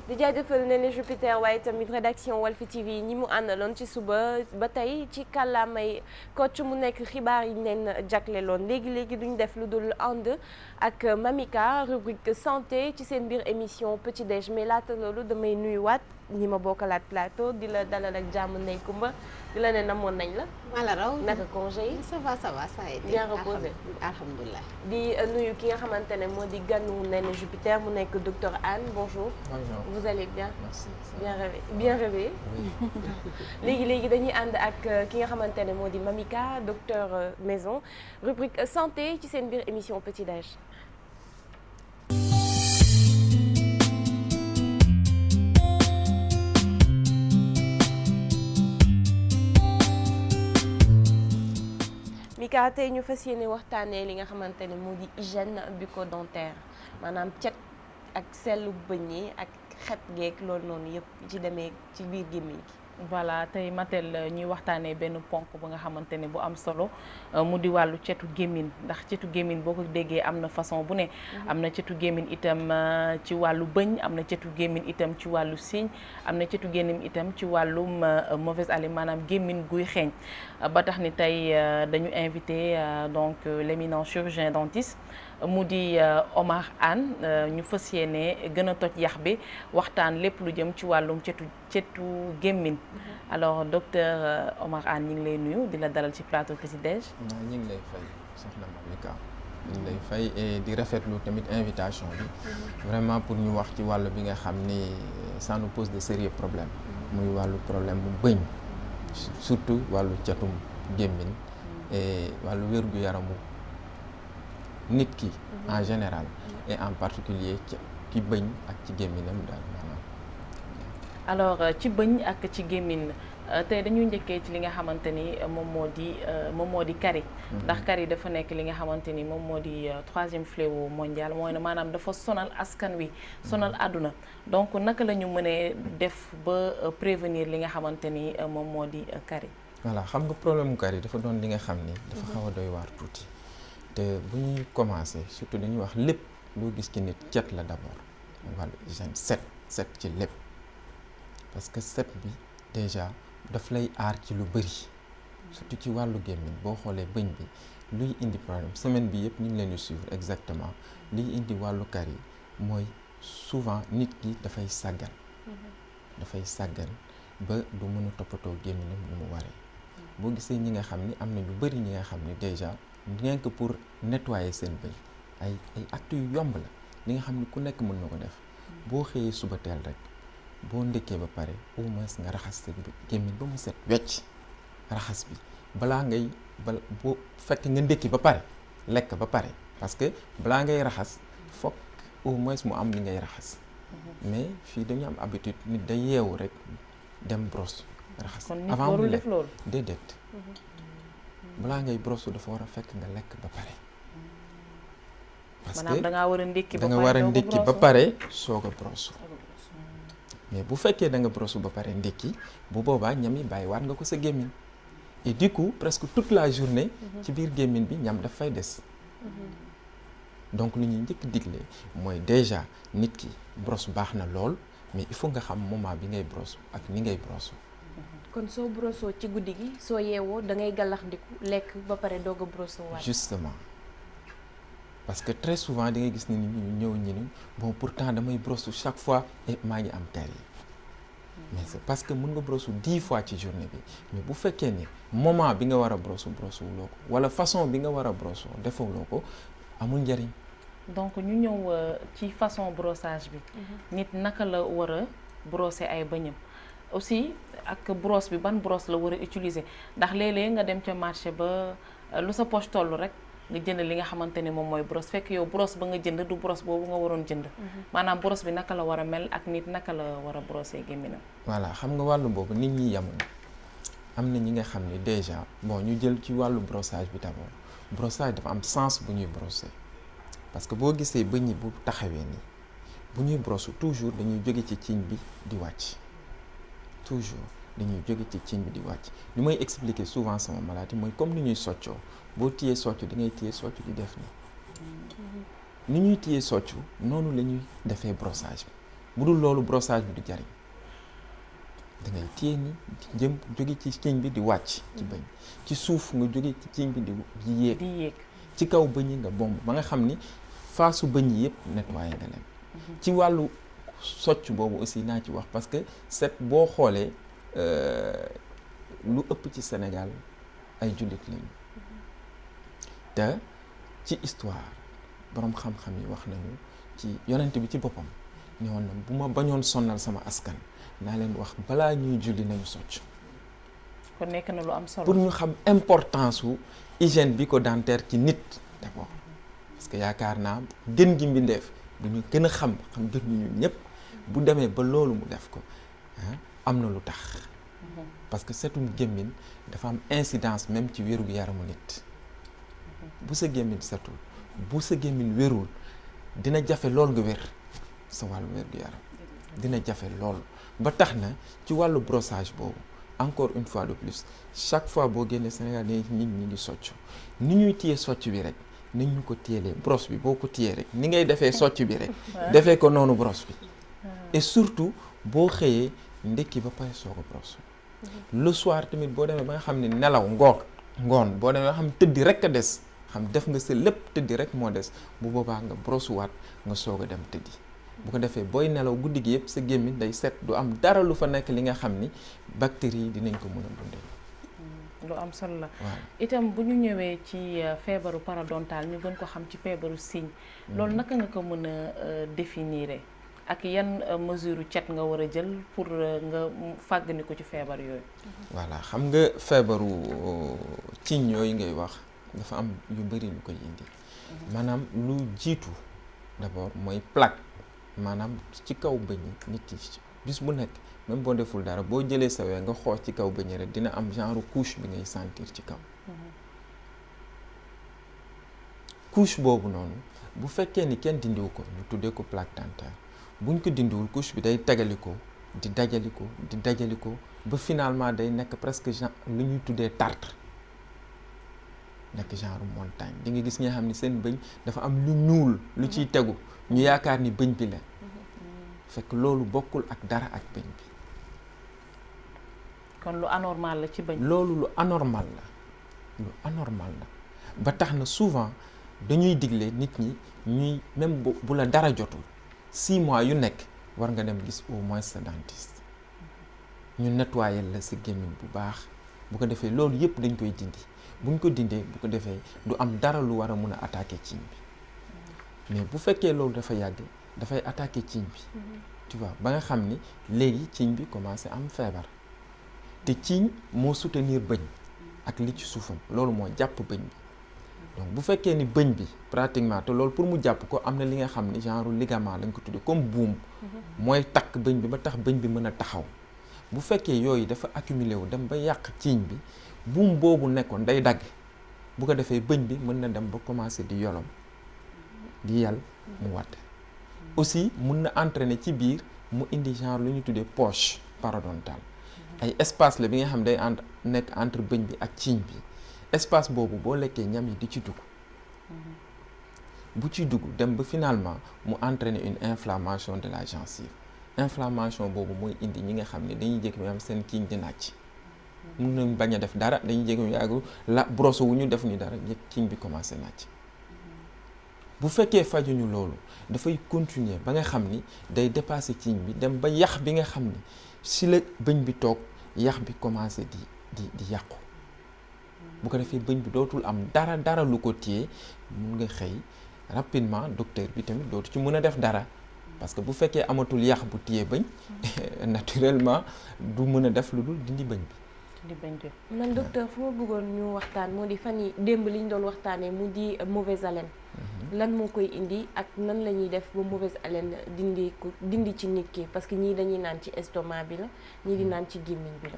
di jaajëfal Néné Jupiter waaye tamit rédaction Walf TV ñi mu àndaloon ci suba ba tey ci kàllaamay Kocc mu nekk xibaar yi leen jagleeloon léegi duñ def lu dul ànd ak Mamika rubrique santé ci seen biir émission petit déj mais laata loolu damay nuyuwaat ñi ma bokkalaat plateau di la dalal ak jàmm Ndeye Coumba di la ne namoon nañ la. wala raw naka congé yi. ça va ça a été bien reposé. alhamdulilah. di nuyu ki nga xamante ne moo di ganu Néné Jupiter mu nekk docteur Anne bonjour. bonjour vous allez bien. merci bien réveillé. léegi dañuy ànd ak ki nga xamante ne moo di Mamika docteur maison rubrique santé ci seen biir émission petit déj. Mika tey ñu fas yéene waxtaanee li nga xamante ne moo di hygiène bucco-dentaire maanaam cet ak sellu bëñ yi ak xet geek loolu noonu yëpp ci demee ci biir gémmiñ gi. voilà tey matel ñuy waxtaanee benn ponk bu nga xamante ne bu am solo mu di wàllu cetu gémmiñ ndax cetu gémmiñ boo ko déggee am na façon bu ne am na cetu gémmiñ itam ci wàllu bëñ am na cetu gémmiñ itam ci wàllu siiñ am na cetu gémmiñ itam ci wàllum mauvaise haleine maanaam gémmiñ guy xeeñ ba tax ni tey dañu invité donc l'éminent chirurgien dentiste mu di Omar Anne ñu fas yéene gën a toj yax bi waxtaan lépp lu jëm ci wàllum cetu gémmiñ alors docteur Omar Anne ñu ngi lay nuyu di la dalal ci plateau Petit Déj. ñu ngi lay fay soxna Malika ñu ngi lay fay et di rafetlu tamit invitation bi vraiment pour ñu wax ci wàllu bi nga xam ni ça nous pose de sérieux problèmes muy wàllu problème bu bëñ surtout wàllu cetum gémmiñ et wàllu wér-gu-yaramu nit ki en général et en particulier ci bëñ ak ci gémminam daal maanaam. alors ci bëñ ak ci gémmin tey dañuy njëkkee ci li nga xamante ni moom moo di carie ndax carie dafa nekk li nga xamante ni moom moo di troisième fléau mondial mooy ne maanaam dafa sonal askan wi sonal àdduna donc naka la ñu mënee def ba prévenir li nga xamante ni moom moo di carie. voilà xam nga problème mu carie dafa doon li nga xam ni dafa xaw a doy waar tuuti te bu ñuy commencer surtout dañuy wax lépp loo gis ci nit cet la d'abord wàllu hygiène set ci lépp parce que set bi déjà daf lay aar ci lu bëri surtout ci wàllu gémmiñ boo xoolee bëñ bi luy indi problème semaine bi yëpp ñu ngi leen di suivre exactement liy indi wàllu carie mooy souvent nit ki dafay sàggan ba du mën a toppatoo gémmiñam ni mu waree boo gisee ñi nga xam ni am na ñu bëri ñi nga xam ni déjà rien que pour nettoyer seen bëñ ay actes yu yomb la li nga xam ni ku nekk mën na ko def boo xëyee suba teel rek boo ndékkee ba pare au moins nga raxas sa gémmiñ ba mu set wecc raxas bi balaa ngay bu fekk nga ndékki ba pare lekk ba pare parce que balaa ngay raxas fokk au moins mu am li ngay raxas mais fii dañu am habitude nit day yeewu rek dem brosse raxas avant mu lekk déedéet balaa ngay brosse dafa war a fekk nga lekk ba pare parce que da nga war a ndékki ba pare soog a brosse mais bu fekkee da nga brosse ba pare ndékki bu boobaa ñam yi bàyyiwaat nga ko sa gémmiñ et du coup presque toute la journée ci biir gémmiñ bi ñam daf fay des donc li ñuy njëkk digle mooy déjà nit ki brosse baax na lool mais il faut nga xam moment bi ngay brosse ak ni ngay brosse. kon soo brossoo ci guddi gi soo yeewoo da ngay gàllax ndiku lekk ba pare doog a brosse waat. justement parce que très souvent da ngay gis ni ñu ñëw ñu ni bon pourtant damay brosse chaque fois et maa ngi am carie mais c'est parce que mën nga brosse 10 fois ci journée bi mais bu fekkee ni moment bi nga war a brosse wuloo ko wala façon bi nga war a brosse defuloo ko amul njariñ. donc ñu ñëw ci façon brossage bi. nit naka la war a brosser ay bëñam aussi ak brosse bi ban brosse la war a utiliser ndax léeg-léeg nga dem ca marché ba lu sa poche toll rek nga jënd li nga xamante ne moom mooy brosse fekk yow brosse ba nga jënd du brosse boobu nga waroon jënd. maanaam brosse bi naka la war a mel ak nit naka la war a brosser gémminam. voilà xam nga wàllu boobu nit ñi yemuñu am na ñi nga xam ni déjà bon ñu jël ci wàllu brossage bi d'abord brossage dafa am sens bu ñuy brosser parce que boo gisee bëñ yi bu taxawee nii bu ñuy brosse toujours dañuy jóge ci ciñ bi di wàcc toujours dañuy jóge ci ciñ bi di wàcc li may expliquer souvent sama malade mooy comme ni ñuy soccoo boo téyee soccu di ngay téye soccu di def ni ñuy téyee soccu noonu la ñuy defee brossage bi bu dul loolu brossage bi du jariñ da ngay téye ni jëm jóge ci ciñ bi di wàcc ci bëñ ci suuf nga jóge ci ciñ bi di yéeg ci kaw bëñ yi nga bomb ba nga xam ni faasu bëñ yi yëpp nettoyé nga leen ci wàllu socc boobu aussi naa ci wax parce que set boo xoolee lu ëpp ci Sénégal ay jullit lañu te ci histoire boroom xam-xam yi wax nañu ci yonent bi ci boppam ñëwoon na bu ma bañoon sonnal sama askan naa leen wax balaa ñuy julli nañu socc kon nekk na lu am solo pour ñu xam importance su hygiène bi ko dentaire ci nit d'abord parce que yaakaar naa gën gi mbindeef du ñu gën a xam gën ñu ñëpp bu demee ba loolu mu def ko am na lu tax parce que setum gémmiñ dafa am incidence même ci wéru yaramu nit bu sa gémmiñ setul bu sa gémmiñ wérul dina jafe lool nga wér sa wàllu wér gu yaram dina jafe lool ba tax na ci wàllu brossage boobu encore une fois de plus chaque fois boo génnee Sénégal nit ñi ngi socc ni ñuy téye socc bi rek nañ ñu ko téyelee brosse bi boo ko téyee rek ni ngay defee socc bi rek defee ko noonu brosse bi et surtout boo xëyee ndekki ba pare soo ko brosse le soir tamit boo demee ba nga xam ne nelaw ngoon boo demee ba xam tëddi rek a des xam def nga sa lépp tëddi rek moo des bu boobaa nga brosse waat nga soog a dem tëddi bu ko defee booy nelaw guddi gi yëpp sa gémmiñ day set du am dara lu fa nekk li nga xam ni bactéries yi dinañ ko mën a dundee. lu am solo la itam bu ñu ñëwee ci feebaru parodontal ñu gën ko xam ci feebaru signe loolu naka nga ko mën a définir ak yan mesure cet nga war a jël pour nga fàggani ko ci feebar yooyu. voilà xam nga feebaru signe yooyu ngay wax dafa am yu bëri lu koy indi maanaam lu jiitu d'abord mooy plaque maanaam ci kaw bëñ nit yi bis bu nekk même boo deful dara boo jëlee sa wee nga xool ci kaw bëñ rek dina am genre couche bi ngay sentir ci kaw couche boobu noonu bu fekkee ni kenn dindiwu ko ñu tuddee ko plaque dentaire buñ ko dindiwul couche bi day tegaliko di dajaliko ba finalement day nekk presque genre lu ñuy tuddee tartre nekk genre montagne di nga gis ñi nga xam ni seen bëñ dafa am lu ñuul lu ciy tegu ñu yaakaar ni bëñ bi la fekk loolu bokkul ak dara ak bëñ bi kon lu anormal la ci bëñ loolu lu anormal la ba tax na souvent dañuy digle nit ñi ñuy même bu la dara jotul 6 mois yu nekk war nga dem gis au moins sa dentiste ñu nettoyer la sa gémmiñ bu baax bu ko defee loolu yëpp dañ koy dindi buñ ko dindee bu ko defee du am dara lu war a mun a attaquer ciñ bi mais bu fekkee loolu dafa yàgg dafay attaquer ciñ bi tu vois ba nga xam ni léegi ciñ bi commencé am feebar te ciñ moo soutenir bëñ ak li ci suufam loolu moo jàpp bëñ bi donc bu fekkee ni bëñ bi pratiquement te loolu pour mu jàpp ko am na li nga xam ni genre ligament lañ ko tuddee comme buum mooy takk bëñ bi ba tax bëñ bi mën a taxaw bu fekkee yooyu dafa accumulé wu dem ba yàq ciiñ bi buum boobu nekkoon day dagg bu ko defee bëñ bi mën na dem ba commencer di yolom di yal mu wadd aussi mën na entraîner ci biir mu indi genre lu ñu tuddee poche parodontale ay espace la bi nga xam day nekk entre bëñ bi ak ciiñ bi espace boobu boo lekkee ñam yi di ci dugg bu ci dugg dem ba finalement mu entraîner une inflammation de la gencive inflammation boobu mooy indi ñi nga xam ne dañuy jékki am seen kiiñ di nàcc mun nañ bañ a def dara dañuy jékki yàggu la brosse wu ñu def ñu dara yëg kiiñ bi commencé nàcc bu fekkee fajuñu loolu dafay continuer ba nga xam ni day dépasser ciiñ bi dem ba yax bi nga xam ni si la bëñ bi toog yax bi commencé di yàqu bu ko defee bëñ bi dootul am dara lu ko téye mun nga xëy rapidement docteur bi tamit dootu ci mën a def dara parce que bu fekkee amatul yax bu téye bëñ naturellement du mën a def lu dul dindi bëñ bi. man docteur fu ma bëggoon ñu waxtaan moo di fan yi démb li ñu doon waxtaanee mu di mauvaise haleine. lan moo koy indi ak nan la ñuy def ba mauvaise haleine dindi ci nit ki parce que ñii dañuy naan ci estomac bi la ñii di naan ci gémmiñ bi la.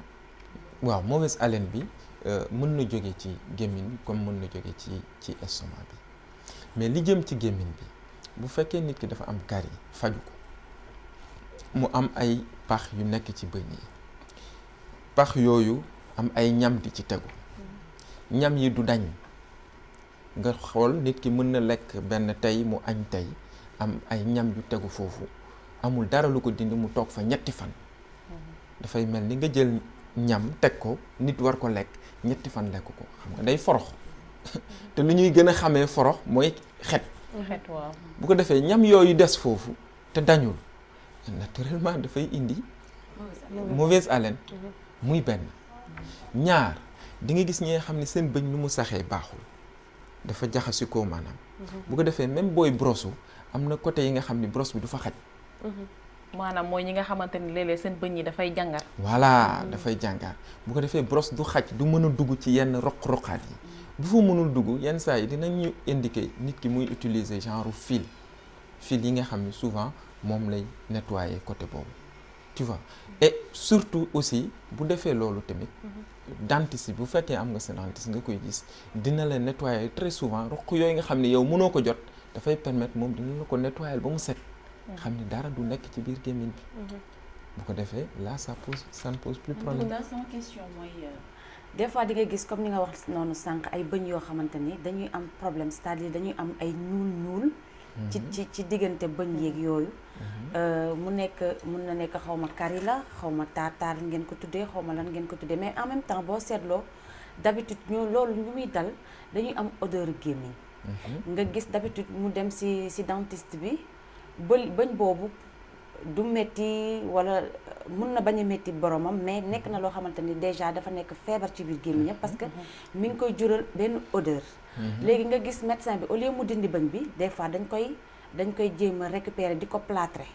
waaw mauvaise haleine bi mën na jóge ci gémmiñ bi comme mën na jóge ci estomac bi mais li jëm ci gémmiñ bi bu fekkee nit ki dafa am carie faju ko mu am ay pax yu nekk ci bëñ yi pax yooyu am ay ñam di ci tegu ñam yi du dañ nga xool nit ki mën na lekk benn tey mu añ tey am ay ñam yu tegu foofu amul dara lu ko dindi mu toog fa ñetti fan dafay mel ni nga jël ñam teg ko nit war ko lekk ñetti fan lekk ko xam nga day forox te lu ñuy gën a xamee forox mooy xet waaw bu ko defee ñam yooyu des foofu te dañul naturellement dafay indi mauvaise haleine muy benn ñaar di nga gis ñi nga xam ne seen bëñ nu mu saxee baaxul dafa jaxasi ko maanaam bu ko defee même booy brosse am na côté yi nga xam ni brosse bi du fa xaj maanaam mooy ñi nga xamante ni léeg-léeg seen bëñ yi dafay jàngar voilà dafay jàngar bu ko defee brosse du xaj du mën a dugg ci yenn roq-roqaat yi bu fa mënul dugg yenn saa yi dinañ ñu indiquer nit ki muy utiliser genre fil yi nga xam ni souvent moom lay nettoyer côté boobu tu vois et surtout aussi bu defee loolu tamit dentiste bu fekkee am nga sa dentiste nga koy gis dina la nettoyer très souvent roq yooyu nga xam ne yow mënoo ko jot dafay permettre moom dina la ko nettoyer ba mu set xam ni dara du nekk ci biir gémmiñ bi bu ko defee là ça ne pose plus problème. sama question mooy des fois di nga gis comme ni nga wax noonu sànq ay bëñ yoo xamante ni dañuy am problème c'est-à-dire dañuy am ay ñuul ci diggante bëñ yeeg yooyu mun na nekk xaw ma kari la xaw ma taar ngeen ko tuddee xaw ma lan ngeen ko tuddee mais en même temps boo seetloo d'habitude loolu ñu muy dal dañuy am odeur gémmiñ nga gis d'habitude mu dem si dentiste bi bëñ boobu du metti wala mun na bañ a metti boromam mais nekk na loo xamante ni déjà dafa nekk feebar ci biir gémmiñam parce que mi ngi koy jural benn odeur léegi nga gis médecin bi au lieu mu dindi bëñ bi des fois dañ koy jéem a récupérer di ko plâtrer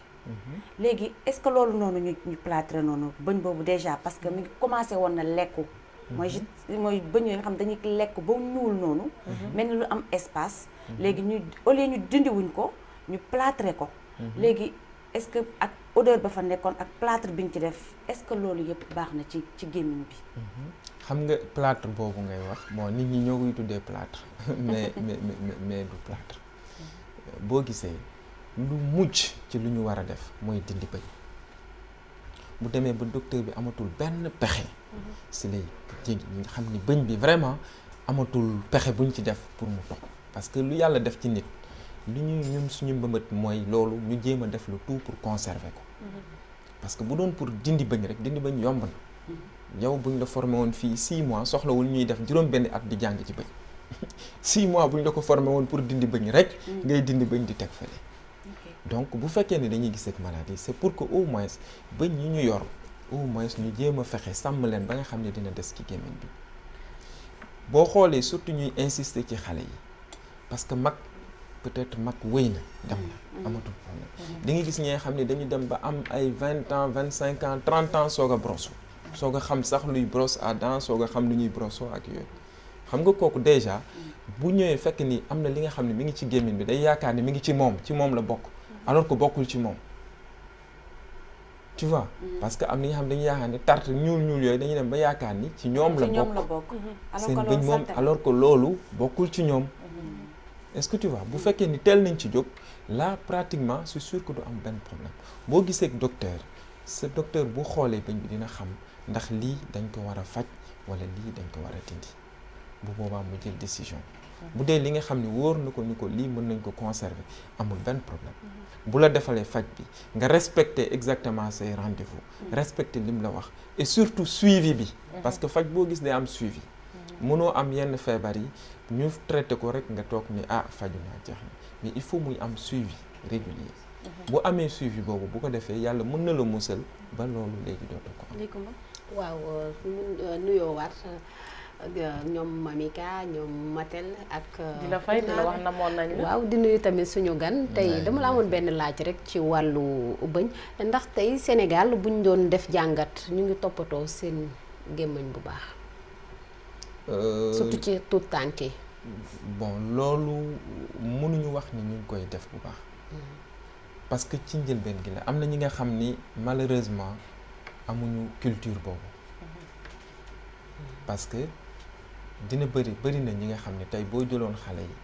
léegi est-ce que loolu noonu ñu plâtrer noonu bëñ boobu déjà parce que mi ngi commencé woon na lekku mooy bëñ yooyu nga xam dañuy lekk ba ñuul noonu mel ni lu am espace léegi ñu au lieu ñu dindiwuñ ko ñu plâtrer ko léegi est-ce que ak odeur ba fa nekkoon ak plâtre bi ñu ci def est-ce que loolu yëpp baax na ci gémmiñ bi xam nga plâtre boobu ngay wax bon nit ñi ñoo koy tuddee plâtre mais du plâtre boo gisee lu mujj ci lu ñu war a def mooy dindi bëñ bu demee ba docteur bi amatul benn pexe si lay jéggi ñi nga xam ni bëñ bi vraiment amatul pexe buñ ci def pour mu toog parce que lu yàlla def ci nit li ñun suñu mbëbët mooy loolu ñu jéem a def le tout pour conserver ko parce que bu doon pour dindi bëñ rek dindi bëñ yomb na yow buñ la formé woon fii 6 mois soxlawul ñuy def juróom benn at di jàng ci bëñ 6 mois buñ la ko formé woon pour dindi bëñ rek ngay dindi bëñ di teg fële donc bu fekkee ne dañuy gis ak maladie c'est pour que au moins bëñ yi ñu yor au moins ñu jéem a fexe sàmm leen ba nga xam ne dina des ci gémmiñ bi boo xoolee surtout ñuy insister ci xale yi parce que mag peut-être mag wéy na dem na amatul problème da ngay gis ñi nga xam ne dañu dem ba am ay 20 ans 25 ans 30 ans soog a brosse soog a xam sax luy brosse à dents soog a xam lu ñuy brosso ak yooyu xam nga kooku déjà bu ñëwee fekk ni am na li nga xam ne mi ngi ci gémmiñ bi day yaakaar ni mi ngi ci moom la bokk alors que bokkul ci moom tu vois parce que am na ñi nga xam dañuy yaakaar ni tarte ñuul yooyu dañuy dem ba yaakaar ni ci ñoom la bokk seen bëñ moom alors que loolu bokkul ci ñoom est-ce que tu vois bu fekkee ni teel nañ ci jóg là pratiquement c'est sûr que du am benn problème boo gisee docteur sa docteur bu xoolee bëñ bi dina xam ndax lii dañ ko war a faj wala lii dañ ko war a dindi bu boobaa mu jël décision bu dee li nga xam ne wóor na ko ni ko lii mën nañ ko conserver amul benn problème bu la defalee faj bi nga respecter exactement say rendez-vous respecter lim la wax et surtout suivi bi parce que faj boo gis day am suivi mënoo am yenn feebar yi ñu traité ko rek nga toog ni faju naa jeex na mais il faut muy am suivi régulier bu amee suivi boobu bu ko defee yàlla mën na la musal ba loolu léegi dootu ko am waaw nuyoo waat ñoom Mamika ñoom Matel ak di la fay di la wax namoon nañ la waaw di nuyu tamit suñu gan tey dama la amoon benn laaj rek ci wàllu bëñ ndax tey Sénégal buñ doon def jàngat ñu ngi toppatoo seen gémmiñ bu baax surtout ci tout tànk yi bon loolu mënuñu wax ni ñu ngi koy def bu baax parce que ci njëlbeen gi la am na ñi nga xam ni malheureusement amuñu culture boobu parce que dina bëri na ñi nga xam ne tey boo jëloon xale yi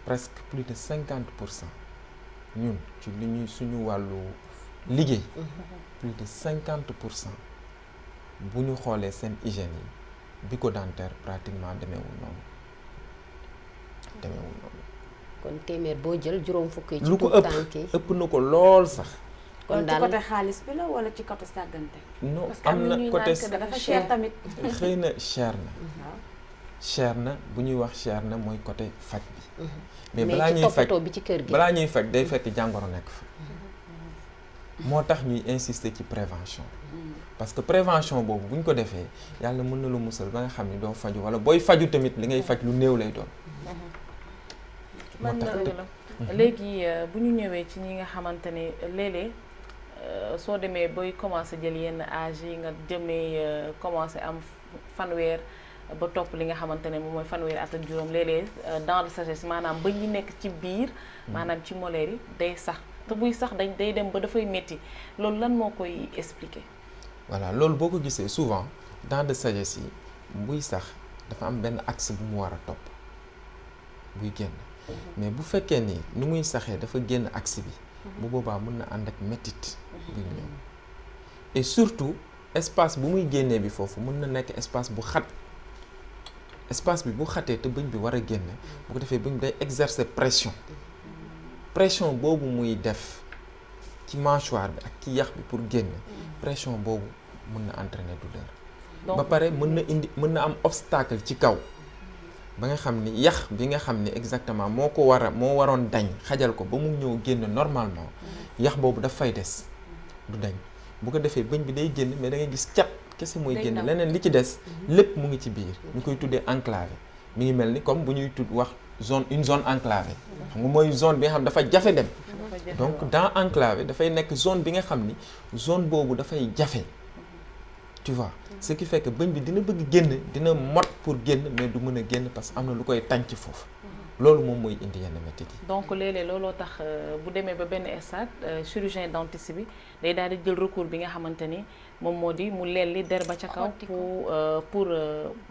presque plus de 50% ñun ci li ñuy suñu wàllu liggéey plus de 50% bu ñu xoolee seen hygiène yi bucco-dentaire pratiquement demeewul noonu kon téeméer boo jël juróom fukk yi ci lu ko ëpp na ko lool sax kon ci côté xaalis bi la wala ci côté sàggante non parce que am na côté dafa cher tamit xëy na cher na bu ñuy wax cher na mooy côté faj bi mais balaa ñuy faj day fekk jàngoro nekk fa moo tax ñuy insister ci prévention parce que prévention boobu bu ñu ko defee yàlla mën na la musal ba nga xam ni doo faju wala booy faju tamit li ngay faj lu néew lay doon moo tax léegi bu ñu ñëwee ci ñi nga xamante ne léeg-léeg soo demee booy commencé jël yenn âge yi nga jëmee commencé am fanweer ba topp li nga xamante ne moom mooy fanweer at ak juróom léeg-léeg dents de sagesse maanaam ba ñu nekk ci biir maanaam ci molaire yi day sax te buy sax day dem ba dafay métti loolu lan moo koy expliquer. voilà loolu boo ko gisee souvent dents de sagesse yi buy sax dafa am benn axe bu mu war a topp buy génn mais bu fekkee ni nu muy saxee dafa génn axe bi bu boobaa mën na ànd ak métit buy ñëw et surtout espace bu muy génnee bi foofu mën na nekk espace bu xat espace bi bu xatee te bëñ bi war a génne bu ko defee bëñ bi day exercer pression boobu muy def ci mâchoire bi ak ci yax bi pour génn pression boobu mën na entraîner douleur ba pare mën na am obstacle ci kaw ba nga xam ni yax bi nga xam ni exactement moo waroon dañ xajal ko ba mu ñëw génn normalement yax boobu daf fay des du dañ bu ko defee bëñ bi day génn mais da ngay gis cat kese mooy génn leneen li ci des lépp mu ngi ci biir ñu koy tuddee enclavé mi ngi mel ni comme bu ñuy wax une zone enclavée xam nga mooy zone bi nga xam dafa jafe dem donc dans enclavé dafay nekk zone bi nga xam ni zone boobu dafay jafe tu vois ce qui fait que bëñ bi dina bëgg génn dina mot pour génn mais du mën a génn parce que am na lu koy tànc foofu loolu moom mooy indi yenn métit yi donc léeg-léeg looloo tax bu demee ba benn stade chirurgien dentiste bi day daal di jël recours bi nga xamante ni moom moo di mu lelli der ba ca kaw pour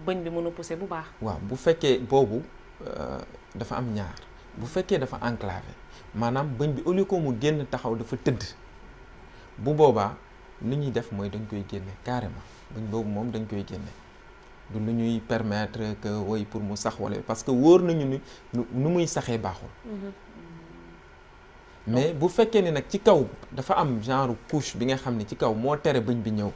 bëñ bi mën a pousser bu baax waaw bu fekkee boobu dafa am ñaar bu fekkee dafa enclavé maanaam bëñ bi au lieu que mu génn taxaw dafa tëdd bu boobaa li ñuy def mooy dañ koy génne carrément bëñ boobu moom dañ koy génne du lu ñuy permettre que woy pour mu sax wala parce que wóor nañu ni nu muy saxee baaxul mais bu fekkee ni nag ci kaw dafa am genre couche bi nga xam ne ci kaw moo tere bëñ bi ñëw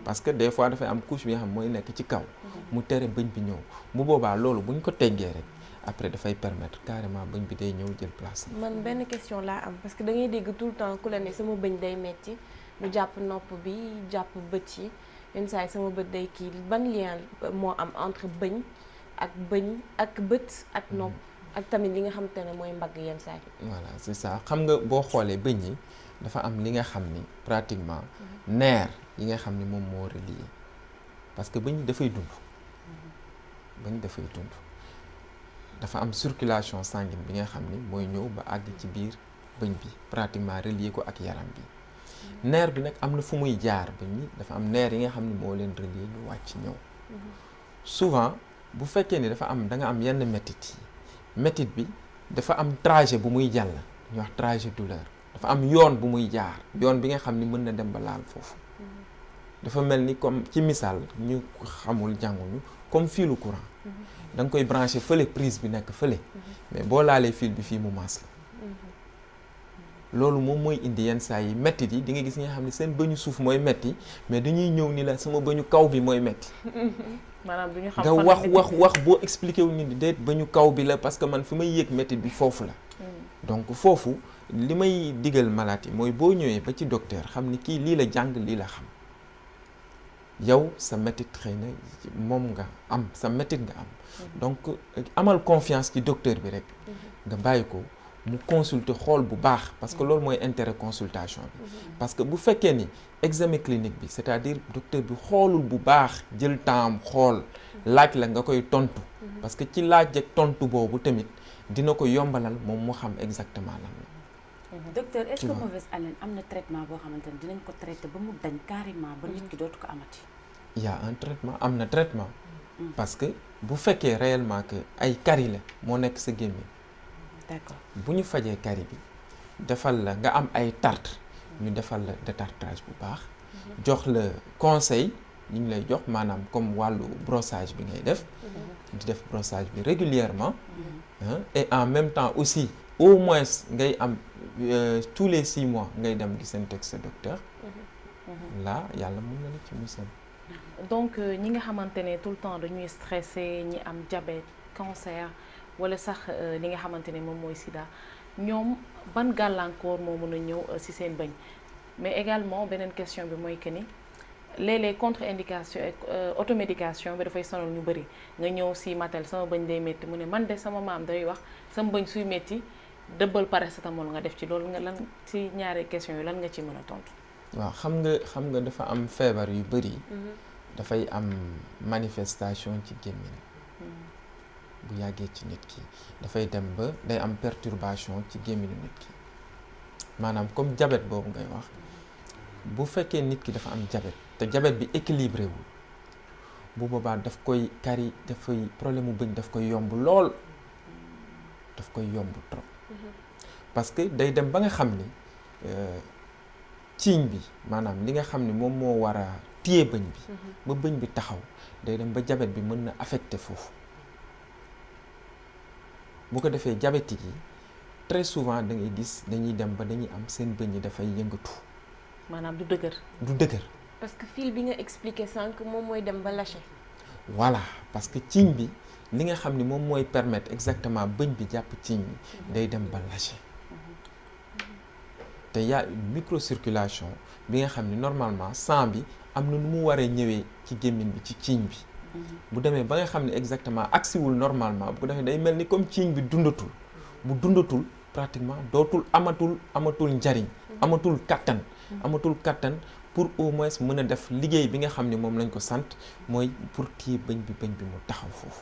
parce que des fois dafay am couche bi nga xam mooy nekk ci kaw mu tere bëñ bi ñëw bu boobaa loolu buñ ko teggee rek après dafay permettre carrément bëñ bi day ñëw jël place. man benn question laa am parce que da ngay dégg tout le temps ku la ne sama bëñ day metti mu jàpp nopp bi jàpp bët yi yenn saa yi sama bët day kii ban lien moo am entre bëñ ak bët ak nopp ak tamit li nga xam te ne mooy mbagg yenn saa yi. voilà c'est ça xam nga boo xoolee bëñ yi dafa am li nga xam ni pratiquement nerf yi nga xam ni moom moo relié parce que bëñ dafay dund bëñ dafay dund dafa am circulation sanguine bi nga xam ni mooy ñëw ba àgg ci biir bëñ bi pratiquement relier ko ak yaram bi nerf bi nag am na fu muy jaar bëñ bi dafa am nerf yi nga xam ni moo leen relier ñu wàcc ñëw souvent bu fekkee ni dafa am da nga am yenn métit yi métit bi dafa am trajet bu muy jàll ñu wax trajet douleur dafa am yoon bu muy jaar yoon bi nga xam ni mën na dem ba laal foofu dafa mel ni comme ci misaal ñu xamul jànguñu comme filu courant da nga koy branché fële prise bi nekk fële mais boo laalee fil bi fii mu maas la loolu moom mooy indi yenn saa yi métti yi di nga gis nga xam ne seen bëñu suuf mooy métti mais dañuy ñëw ni la sama bëñu kaw bi mooy métti maanaam du ñu xam nga wax boo expliqué wu ñu ni déet bëñu kaw bi la parce que man fi may yëg métti bi foofu la donc foofu li may digal malade yi mooy boo ñëwee ba ci docteur xam ni kii lii la jàng lii la xam yow sa métit xëy na moom nga am sa métit nga am donc amal confiance ci docteur bi rek nga bàyyi ko mu consulter xool bu baax parce que loolu mooy intérêt consultation bi parce que bu fekkee ni examen clinique bi c'est-à-dire docteur bi xoolul bu baax jël temps xool laaj la nga koy tontu parce que ci laaj ak tontu boobu tamit dina ko yombalal moom mu xam exactement lan la. docteur est-ce que mauvaise haleine am na traitement boo xamante ne dinañ ko traiter ba mu dañ carrément ba nit ki dootu ko amati. Il y a un traitement am na traitement parce que bu fekkee réellement que ay caries la moo nekk sa gémmiñ. D'accord bu ñu fajee carie bi defal la nga am ay tartre ñu defal la détartrage bu baax jox la conseil yi ñu lay jox maanaam comme wàllu brossage bi ngay def di def brossage bi régulièrement et en même temps aussi au moins ngay am tous les 6 mois ngay dem gisante ak sa docteur là yàlla mën na la ci musal. Donc ñi nga xamante ne tout le temps dañuy stressé ñi am diabète cancer wala sax li nga xamante ne moom mooy sida ñoom ban gàllankoor moo mën a ñëw ci seen bëñ mais également beneen question bi mooy que ni léeg-léeg contre-indication ak automédication bi dafay sonal ñu bëri nga ñëw ci matel sama bëñ day métti mu ne man de sama maam day wax sama bëñ suy métti dëbbal paracétamol nga def ci loolu nga lan ci ñaari question yi lan nga ci mën a tontu. waaw xam nga dafa am feebar yu bëri dafay am manifestation ci gémmiñ bu yàggee ci nit ki dafay dem ba day am perturbation ci gémmiñu nit ki maanaam comme diabète boobu ngay wax bu fekkee nit ki dafa am diabète te diabète bi équilibré wu bu boobaa daf koy kari dafay problème mu bëñ daf koy yomb lool daf koy yomb trop parce que day dem ba nga xam ni ciiñ bi maanaam li nga xam ni moom moo war a téye bëñ bi ba bëñ bi taxaw day dem ba diabète bi mën na affecté foofu bu ko defee diabétique yi très souvent da ngay gis dañuy dem ba dañuy am seen bëñ yi dafay yëngatu. maanaam du dëgër. du dëgër. parce que fil bi nga expliqué sànq moom mooy dem ba lâché. voilà parce que ciiñ bi li nga xam ni moom mooy permettre exactement bëñ bi jàpp ciiñ bi day dem ba lâché te y a une microcirculation bi nga xam ni normalement sang bi am na nu mu waree ñëwee ci gémmiñ bi ci ciiñ bi. bu demee ba nga xam ne exactement agsiwul normalement bu ko defee day mel ni comme ciiñ bi dundatul bu dundatul pratiquement dootul amatul njariñ amatul kattan pour au moins mën a def liggéey bi nga xam ne moom lañ ko sant mooy pour téye bëñ bi mu taxaw foofu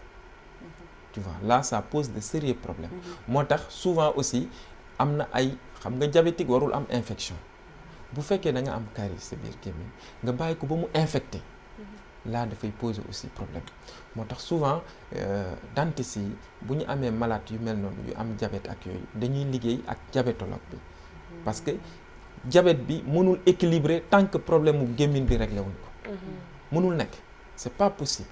tu vois là ça pose de sérieux problèmes moo tax souvent aussi am na ay xam nga diabétique warul am infection bu fekkee da nga am carie sa biir gémmiñ nga bàyyi ko ba mu infecté là dafay poser aussi problème moo tax souvent dentiste yi bu ñu amee malade yu mel noonu yu am diabète ak yooyu dañuy liggéey ak diabétologue bi parce que diabète bi mënul équilibrer tant que problème mu gémmiñ bi réglé wuñ ko mënul nekk c'est pas possible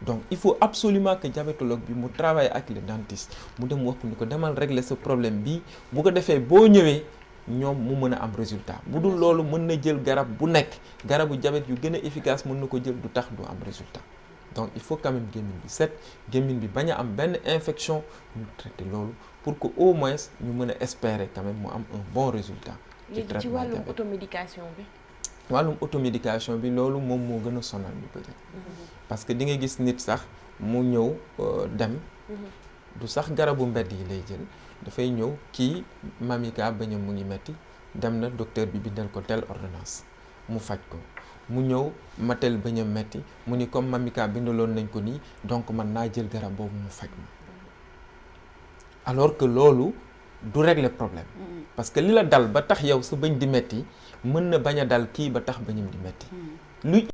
donc il faut absolument que diabétologue bi mu travaille ak le dentiste mu dem wax ni ko demal régler ce problème bi bu ko defee boo ñëwee ñoom mu mën a am résultat bu dul loolu mën na jël garab bu nekk garabu diabète yu gën a efficace mën na ko jël du tax du am résultat donc il faut quand même gémmiñ bi set gémmiñ bi bañ a am benn infection ñu traité loolu pour que au moins ñu mën a espérer quand même mu am un bon résultat. léegi ci wàllum automédication bi. wàllum automédication bi loolu moom moo gën a sonal ñu bëri parce que di nga gis nit sax mu ñëw dem du sax garabu mbedd yi lay jël dafay ñëw kii mamika bañam mu ngi metti dem na docteur bi bindal ko telle ordonnance mu faj ko mu ñëw matel bañ a metti mu ni comme Mamika bindaloon nañ ko nii donc man naa jël garab boobu mu faj ma alors que loolu du régler problème parce que li la dal ba tax yow sa bëñ di metti mën na bañ a dal kii ba tax bëñam di metti luy